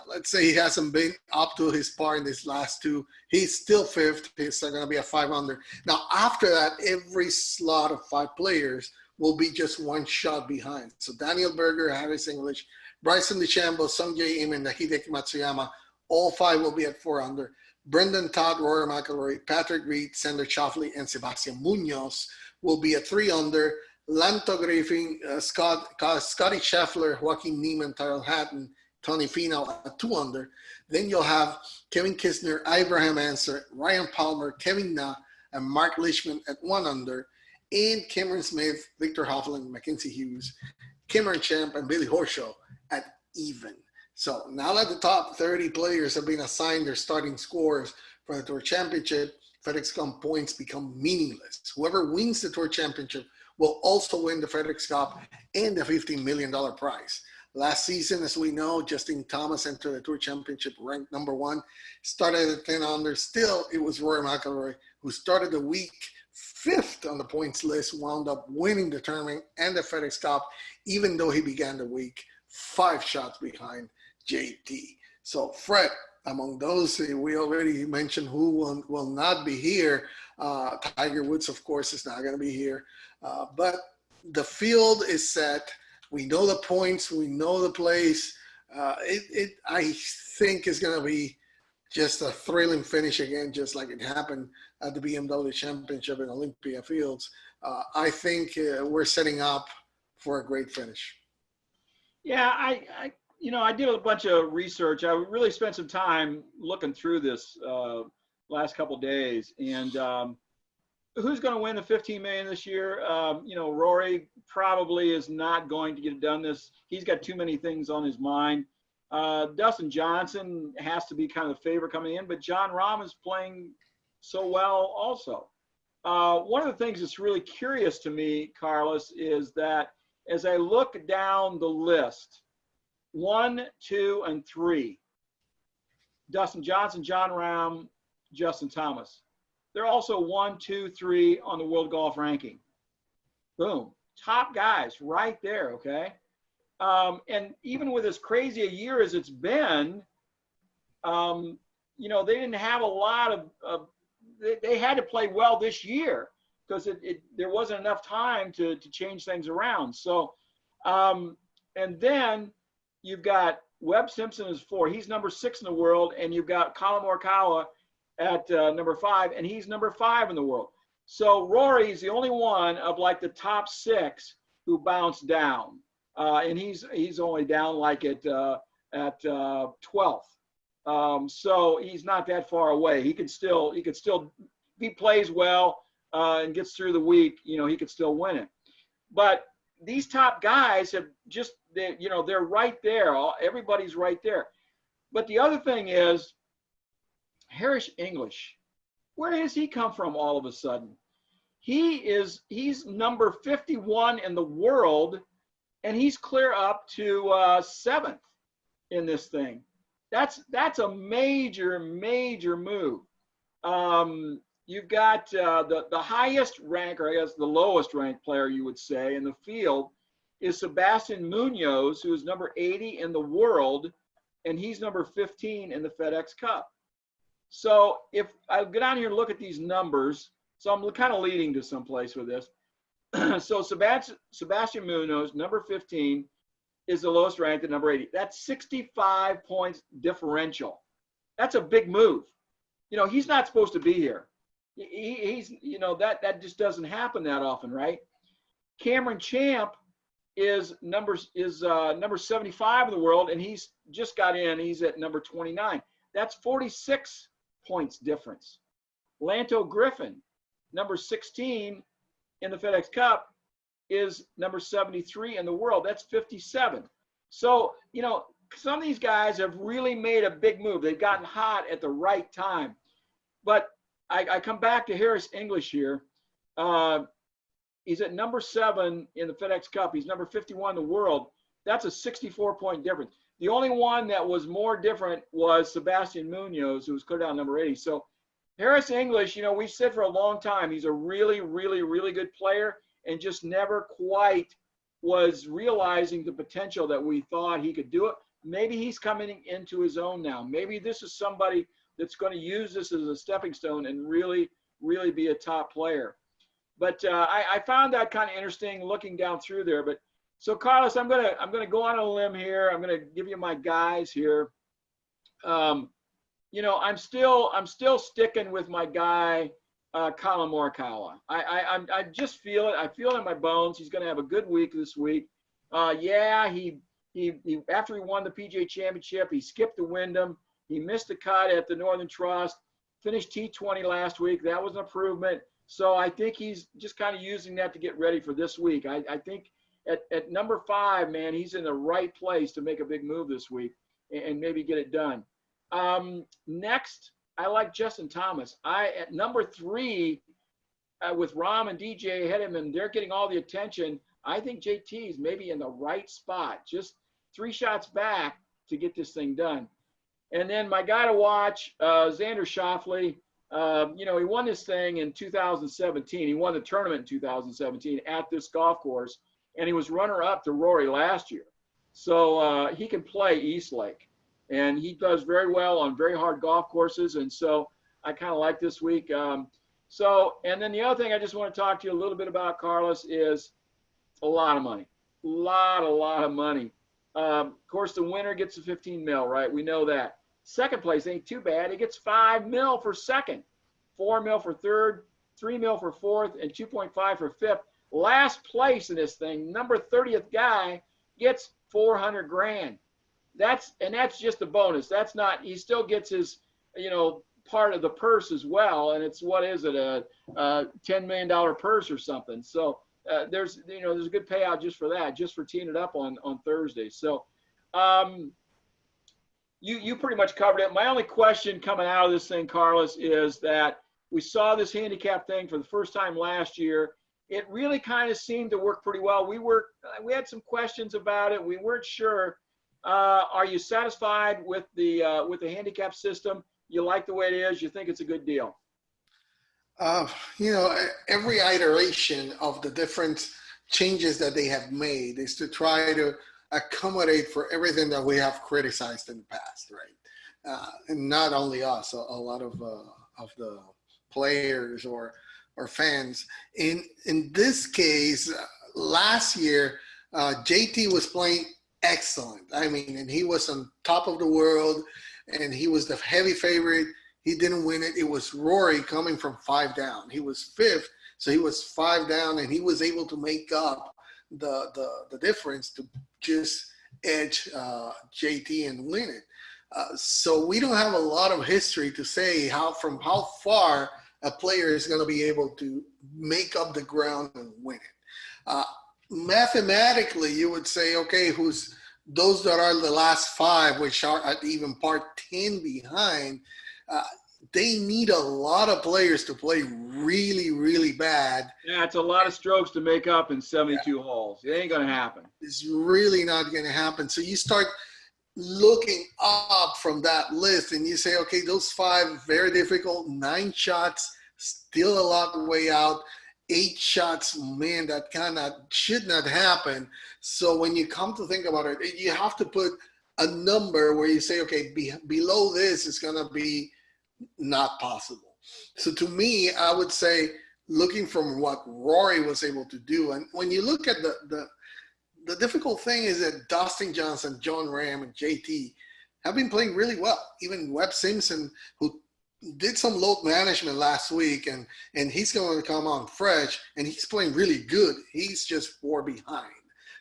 let's say he hasn't been up to his par in these last 2, he's still 5th, he's going to be a 5 under. Now after that, every slot of 5 players will be just 1 shot behind. So Daniel Berger, Harris English, Bryson DeChambeau, Sungjae Im, and Hideki Matsuyama, all 5 will be at 4 under. Brendan Todd, Rory McIlroy, Patrick Reed, Sander Schauffele, and Sebastian Munoz will be at 3 under. Lanto Griffin, Scotty Scheffler, Joaquin Niemann, Tyrell Hatton, Tony Finau at 2 under. Then you'll have Kevin Kisner, Abraham Ancer, Ryan Palmer, Kevin Na, and Mark Leishman at 1 under. And Cameron Smith, Victor Hovland, Mackenzie Hughes, Cameron Champ, and Billy Horschel at even. So now that the top 30 players have been assigned their starting scores for the Tour Championship, FedEx Cup points become meaningless. Whoever wins the Tour Championship will also win the FedEx Cup and the $15 million prize. Last season, as we know, Justin Thomas entered the Tour Championship ranked number 1, started at 10 under. Still, it was Rory McIlroy who started the week 5th on the points list, wound up winning the tournament and the FedEx Cup, even though he began the week 5 shots behind JT. So Fred, among those, we already mentioned who will not be here. Tiger Woods, of course, is not going to be here. But the field is set. We know the points. We know the place. I think is going to be just a thrilling finish again, just like it happened at the BMW Championship in Olympia Fields. I think we're setting up for a great finish. Yeah, I did a bunch of research. I really spent some time looking through this last couple of days, and who's going to win the $15 million this year? Rory probably is not going to get it done he's got too many things on his mind. Dustin Johnson has to be kind of the favorite coming in, but Jon Rahm is playing so well also. One of the things that's really curious to me, Carlos, is that as I look down the list, 1, 2, and 3, Dustin Johnson, Jon Rahm, Justin Thomas. They're also 1, 2, 3 on the World Golf Ranking. Boom. Top guys right there, okay? And even with as crazy a year as it's been, they didn't have a lot of they had to play well this year because there wasn't enough time to change things around. So, and then you've got Webb Simpson is 4. He's number 6 in the world, and you've got Colin Morikawa at number 5, and he's number 5 in the world. So Rory's the only one of like the top 6 who bounced down, and he's only down like at 12th. So he's not that far away. He could still, if he plays well and gets through the week, he could still win it. But these top guys have just, they're right there. Everybody's right there. But the other thing is, Harris English, where does he come from all of a sudden? He's number 51 in the world, and he's clear up to 7th in this thing. That's a major move. You've got the highest rank, or I guess the lowest ranked player, you would say, in the field is Sebastian Munoz, who is number 80 in the world, and he's number 15 in the FedEx Cup. So if I go down here and look at these numbers, so I'm kind of leading to someplace with this. So Sebastian Munoz, number 15, is the lowest ranked at number 80. That's 65 points differential. That's a big move. You know, he's not supposed to be here. He's, you know, that just doesn't happen that often, right? Cameron Champ is number 75 in the world, and he's just got in. He's at number 29. That's 46 points difference. Lanto Griffin, number 16 in the FedEx Cup, is number 73 in the world. That's 57. So, you know, some of these guys have really made a big move. They've gotten hot at the right time. But I come back to Harris English here. He's at number 7 in the FedEx Cup. He's number 51 in the world. That's a 64-point difference. The only one that was more different was Sebastian Munoz, who was put down number 80. So Harris English, you know, we said for a long time, he's a really, really, really good player and just never quite was realizing the potential that we thought he could do it. Maybe he's coming into his own now. Maybe this is somebody that's going to use this as a stepping stone and really, really be a top player. But I found that kind of interesting looking down through there. But so Carlos, I'm gonna go on a limb here. I'm gonna give you my guys here. You know, I'm still sticking with my guy, Colin Morikawa. I just feel it. I feel it in my bones. He's gonna have a good week this week. Yeah, he after he won the PGA Championship, he skipped the Wyndham. He missed the cut at the Northern Trust. Finished T20 last week. That was an improvement. So I think he's just kind of using that to get ready for this week. I think at number 5, man, he's in the right place to make a big move this week and maybe get it done. Next, I like Justin Thomas. At number 3, with Rahm and DJ ahead of him, and they're getting all the attention, I think JT is maybe in the right spot, just 3 shots back to get this thing done. And then my guy to watch, Xander Schauffele. You know, he won this thing in 2017. He won the tournament in 2017 at this golf course, and he was runner-up to Rory last year. So he can play East Lake, and he does very well on very hard golf courses, and so I kind of like this week. And then the other thing I just want to talk to you a little bit about, Carlos, is a lot of money. A lot of money. Of course, the winner gets the 15 mil, right? We know that. Second place ain't too bad. He gets 5 mil for second, 4 mil for third, 3 mil for fourth, and 2.5 for fifth. Last place in this thing, number 30th guy, gets 400 grand. That's just a bonus. That's not, he still gets his, you know, part of the purse as well. And it's, what is it, a $10 million purse or something. So there's a good payout just for that, just for teeing it up on Thursday. So you pretty much covered it. My only question coming out of this thing, Carlos, is that we saw this handicap thing for the first time last year. It really kind of seemed to work pretty well. We had some questions about it. We weren't sure. Are you satisfied with the handicap system? You like the way it is? You think it's a good deal? You know, every iteration of the different changes that they have made is to try to accommodate for everything that we have criticized in the past, right? And not only us, a lot of the players or fans. In this case, last year, JT was playing excellent. I mean, and he was on top of the world, and he was the heavy favorite. He didn't win it. It was Rory coming from 5 down. He was 5th, so he was 5 down, and he was able to make up the difference to just edge JT and win it. So we don't have a lot of history to say from how far a player is going to be able to make up the ground and win it. Mathematically, you would say, okay, who's those that are the last 5, which are at even part 10 behind, they need a lot of players to play really, really bad. Yeah, it's a lot of strokes to make up in 72 holes. It ain't going to happen. It's really not going to happen. So you start looking up from that list and you say, okay, those 5 very difficult, 9 shots, still a lot way out, 8 shots, man, that kind of should not happen. So when you come to think about it, you have to put a number where you say, okay, below this is going to be not possible. So to me, I would say, looking from what Rory was able to do, and when you look at the difficult thing is that Dustin Johnson, Jon Rahm, and JT have been playing really well. Even Webb Simpson, who did some load management last week, and he's going to come on fresh, and he's playing really good. He's just 4 behind.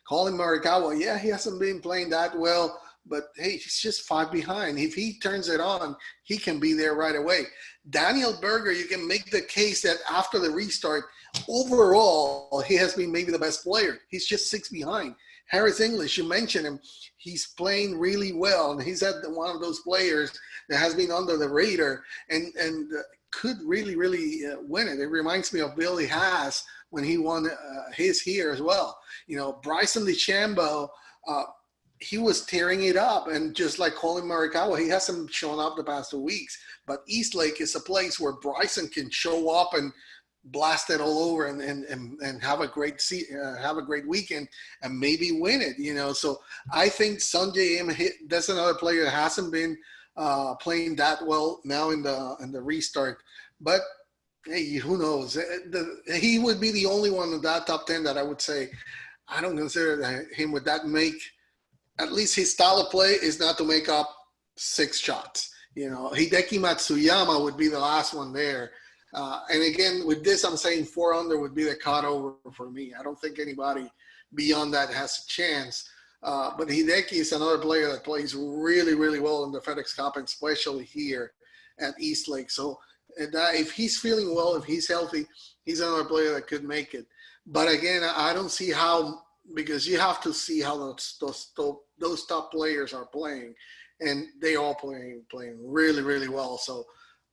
Colin Morikawa, yeah, he hasn't been playing that well, but hey, he's just 5 behind. If he turns it on, he can be there right away. Daniel Berger, you can make the case that after the restart, overall, he has been maybe the best player. He's just 6 behind. Harris English, you mentioned him. He's playing really well, and he's one of those players that has been under the radar and could really win it. It reminds me of Billy Haas when he won his here as well. You know, Bryson DeChambeau, he was tearing it up, and just like Colin Morikawa, he hasn't shown up the past 2 weeks. But Eastlake is a place where Bryson can show up and blast it all over and have a great weekend and maybe win it. You know, so I think Sungjae Im, that's another player that hasn't been playing that well now in the restart. But hey, who knows? He would be the only one in that top 10 that I would say I don't consider him with that make. At least his style of play is not to make up 6 shots. You know, Hideki Matsuyama would be the last one there. And again, with this, I'm saying 4 under would be the cutover for me. I don't think anybody beyond that has a chance. But Hideki is another player that plays really well in the FedEx Cup, and especially here at Eastlake. So if he's feeling well, if he's healthy, he's another player that could make it. But again, I don't see how, because you have to see how those top players are playing, and they all playing really well. So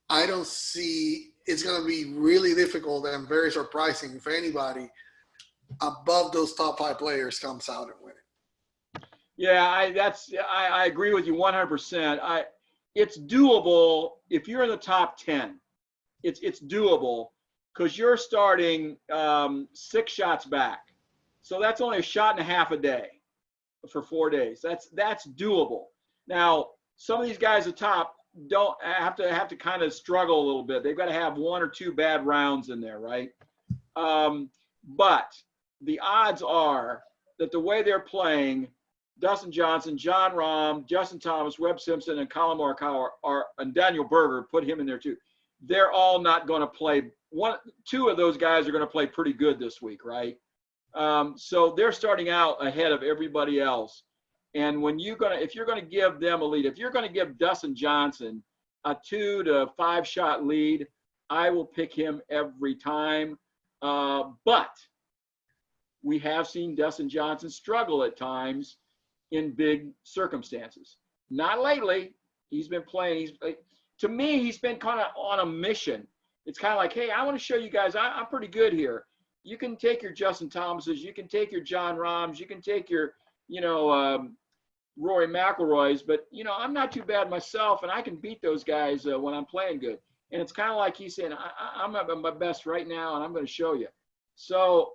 I don't see, it's going to be really difficult and very surprising if anybody above those top 5 players comes out and win it. Yeah, I agree with you 100%. It's doable if you're in the top 10. It's doable because you're starting 6 shots back. So that's only a shot and a half a day for 4 days. That's doable. Now, some of these guys at the top don't have to kind of struggle a little bit. They've got to have 1 or 2 bad rounds in there, right? But the odds are that the way they're playing, Dustin Johnson, Jon Rahm, Justin Thomas, Webb Simpson, and Colin Morikawa and Daniel Berger, put him in there too. They're all not going to play. 2 of those guys are going to play pretty good this week, right? So they're starting out ahead of everybody else. And if you're going to give them a lead, if you're going to give Dustin Johnson a 2 to 5 shot lead, I will pick him every time. But we have seen Dustin Johnson struggle at times in big circumstances. Not lately. He's been playing. To me, he's been kind of on a mission. It's kind of like, hey, I want to show you guys I'm pretty good here. You can take your Justin Thomases, you can take your Jon Rahms, you can take your, Rory McIlroys, but I'm not too bad myself, and I can beat those guys when I'm playing good. And it's kind of like he's saying, I'm at my best right now, and I'm going to show you. So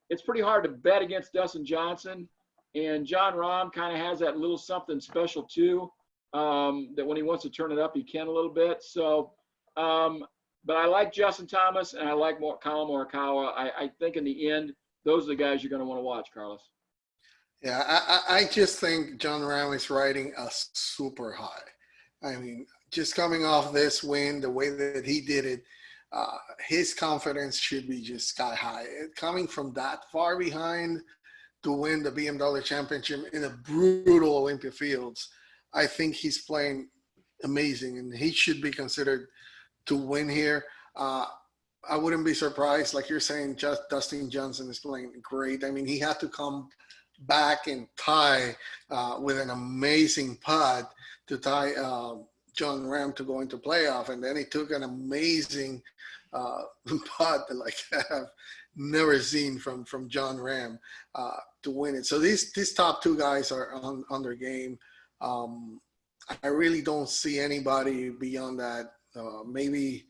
it's pretty hard to bet against Dustin Johnson, and Jon Rahm kind of has that little something special too, that when he wants to turn it up, he can a little bit. So, but I like Justin Thomas, and I like Colin Morikawa. I think in the end, those are the guys you're going to want to watch, Carlos. Yeah, I just think Jon Rahm is riding a super high. I mean, just coming off this win, the way that he did it, his confidence should be just sky high. Coming from that far behind to win the BMW Championship in a brutal Olympia Fields, I think he's playing amazing, and he should be considered to win here. I wouldn't be surprised, like you're saying, just Dustin Johnson is playing great. I mean, he had to come back and tie with an amazing putt to tie Jon Rahm to go into playoff, and then he took an amazing putt like I've never seen from Jon Rahm to win it. So these top 2 guys are on their game. I really don't see anybody beyond that. Maybe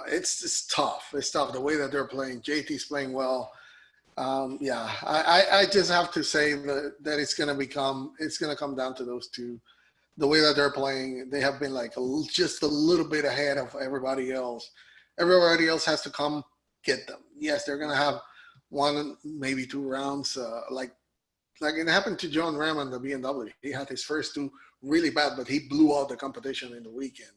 it's tough. It's tough the way that they're playing. JT's playing well. Yeah, I just have to say that it's going to come down to those two. The way that they're playing, they have been like just a little bit ahead of everybody else. Everybody else has to come get them. Yes, they're going to have one, maybe 2 rounds. Like it happened to Jon Rahm on the BMW. He had his first 2 really bad, but he blew out the competition in the weekend.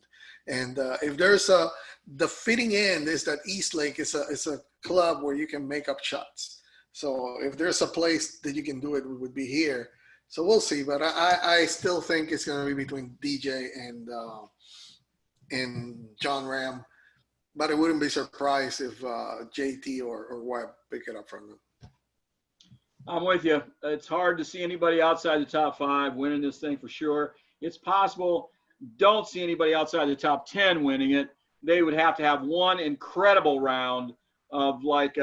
And if there's the fitting end is that Eastlake is a club where you can make up shots. So if there's a place that you can do it, it would be here. So we'll see. But I still think it's going to be between DJ and Jon Rahm. But I wouldn't be surprised if JT or Webb pick it up from them. I'm with you. It's hard to see anybody outside the top 5 winning this thing for sure. It's possible. Don't see anybody outside the top 10 winning it. They would have to have one incredible round of like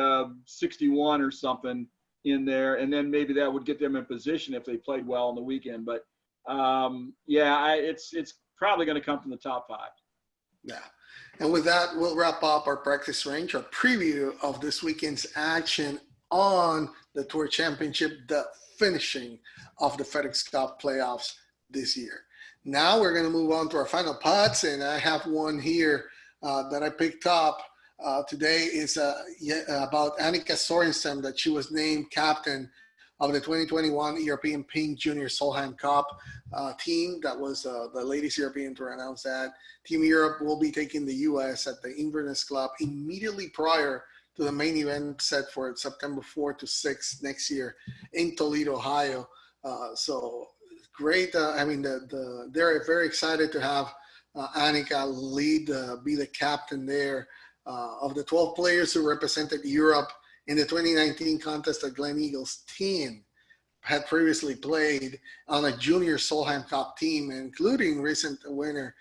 61 or something in there, and then maybe that would get them in position if they played well on the weekend. But yeah, it's probably going to come from the top 5. Yeah. And with that, we'll wrap up our practice range, our preview of this weekend's action on the Tour Championship, the finishing of the FedEx Cup Playoffs this year. Now we're going to move on to our final putts, and I have one here that I picked up today. Is about Annika Sorenstam, that she was named captain of the 2021 European Payne Junior Solheim Cup team. That was the ladies European Tour announced that. Team Europe will be taking the U.S. at the Inverness Club immediately prior to the main event set for September 4th to 6th next year in Toledo, Ohio. So great. I mean, they're very excited to have Annika lead, be the captain there. Of the 12 players who represented Europe in the 2019 contest, the Glen Eagles team had previously played on a junior Solheim Cup team, including recent winner,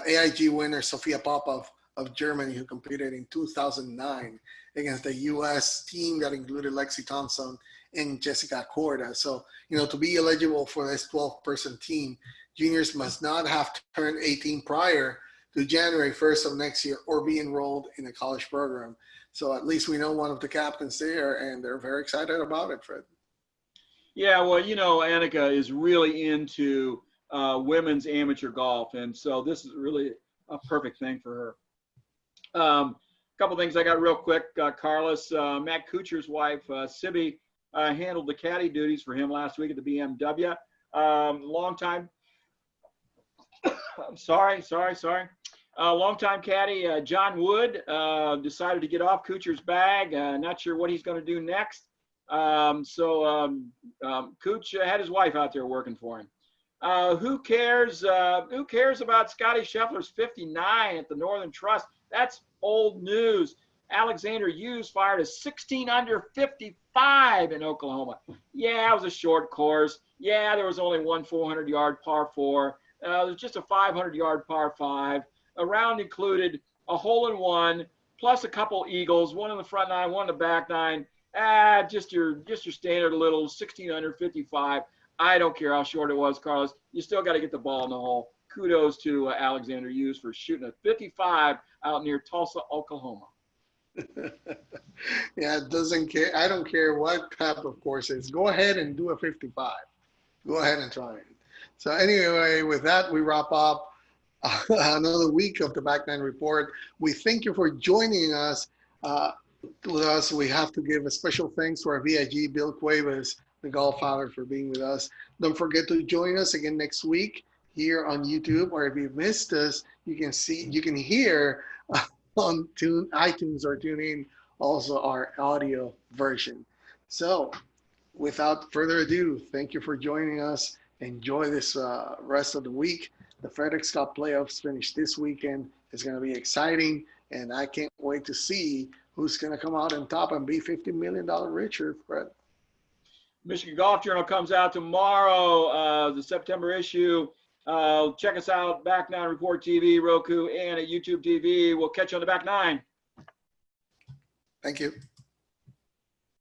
AIG winner Sophia Popov of Germany, who competed in 2009 against the U.S. team that included Lexi Thompson and Jessica Korda. So, to be eligible for this 12-person team, juniors must not have turned 18 prior to January 1st of next year or be enrolled in a college program. So at least we know one of the captains there, and they're very excited about it, Fred. Yeah, well, Annika is really into women's amateur golf, and so this is really a perfect thing for her. A couple things I got real quick. Carlos, Matt Kuchar's wife, Sibby, handled the caddy duties for him last week at the BMW. Longtime caddy, John Wood, decided to get off Kuchar's bag. Not sure what he's going to do next. Kuch had his wife out there working for him. Who cares about Scotty Scheffler's 59 at the Northern Trust? That's old news. Alexander Hughes fired a 16 under 55 in Oklahoma. Yeah, it was a short course. Yeah, there was only one 400-yard par 4. There was just a 500-yard par 5. A round included a hole-in-one plus a couple eagles, one in the front 9, one in the back 9. Just your standard little 16 under 55. I don't care how short it was, Carlos. You still got to get the ball in the hole. Kudos to Alexander Hughes for shooting a 55 out near Tulsa, Oklahoma. Yeah, it doesn't care. I don't care what type of course it is. Go ahead and do a 55. Go ahead and try it. So anyway, with that, we wrap up another week of the Back Nine Report. We thank you for joining us. With us, we have to give a special thanks to our VIG, Bill Cuevas, the golf father, for being with us. Don't forget to join us again next week here on YouTube, or if you missed us, you can hear on iTunes or TuneIn also our audio version. So without further ado, thank you for joining us. Enjoy this rest of the week. The FedEx Cup Playoffs finish this weekend. It's going to be exciting, and I can't wait to see who's going to come out on top and be $50 million richer, Fred. Michigan Golf Journal comes out tomorrow, the September issue. Check us out, Back Nine Report TV, Roku, and at YouTube TV. We'll catch you on the Back Nine. Thank you.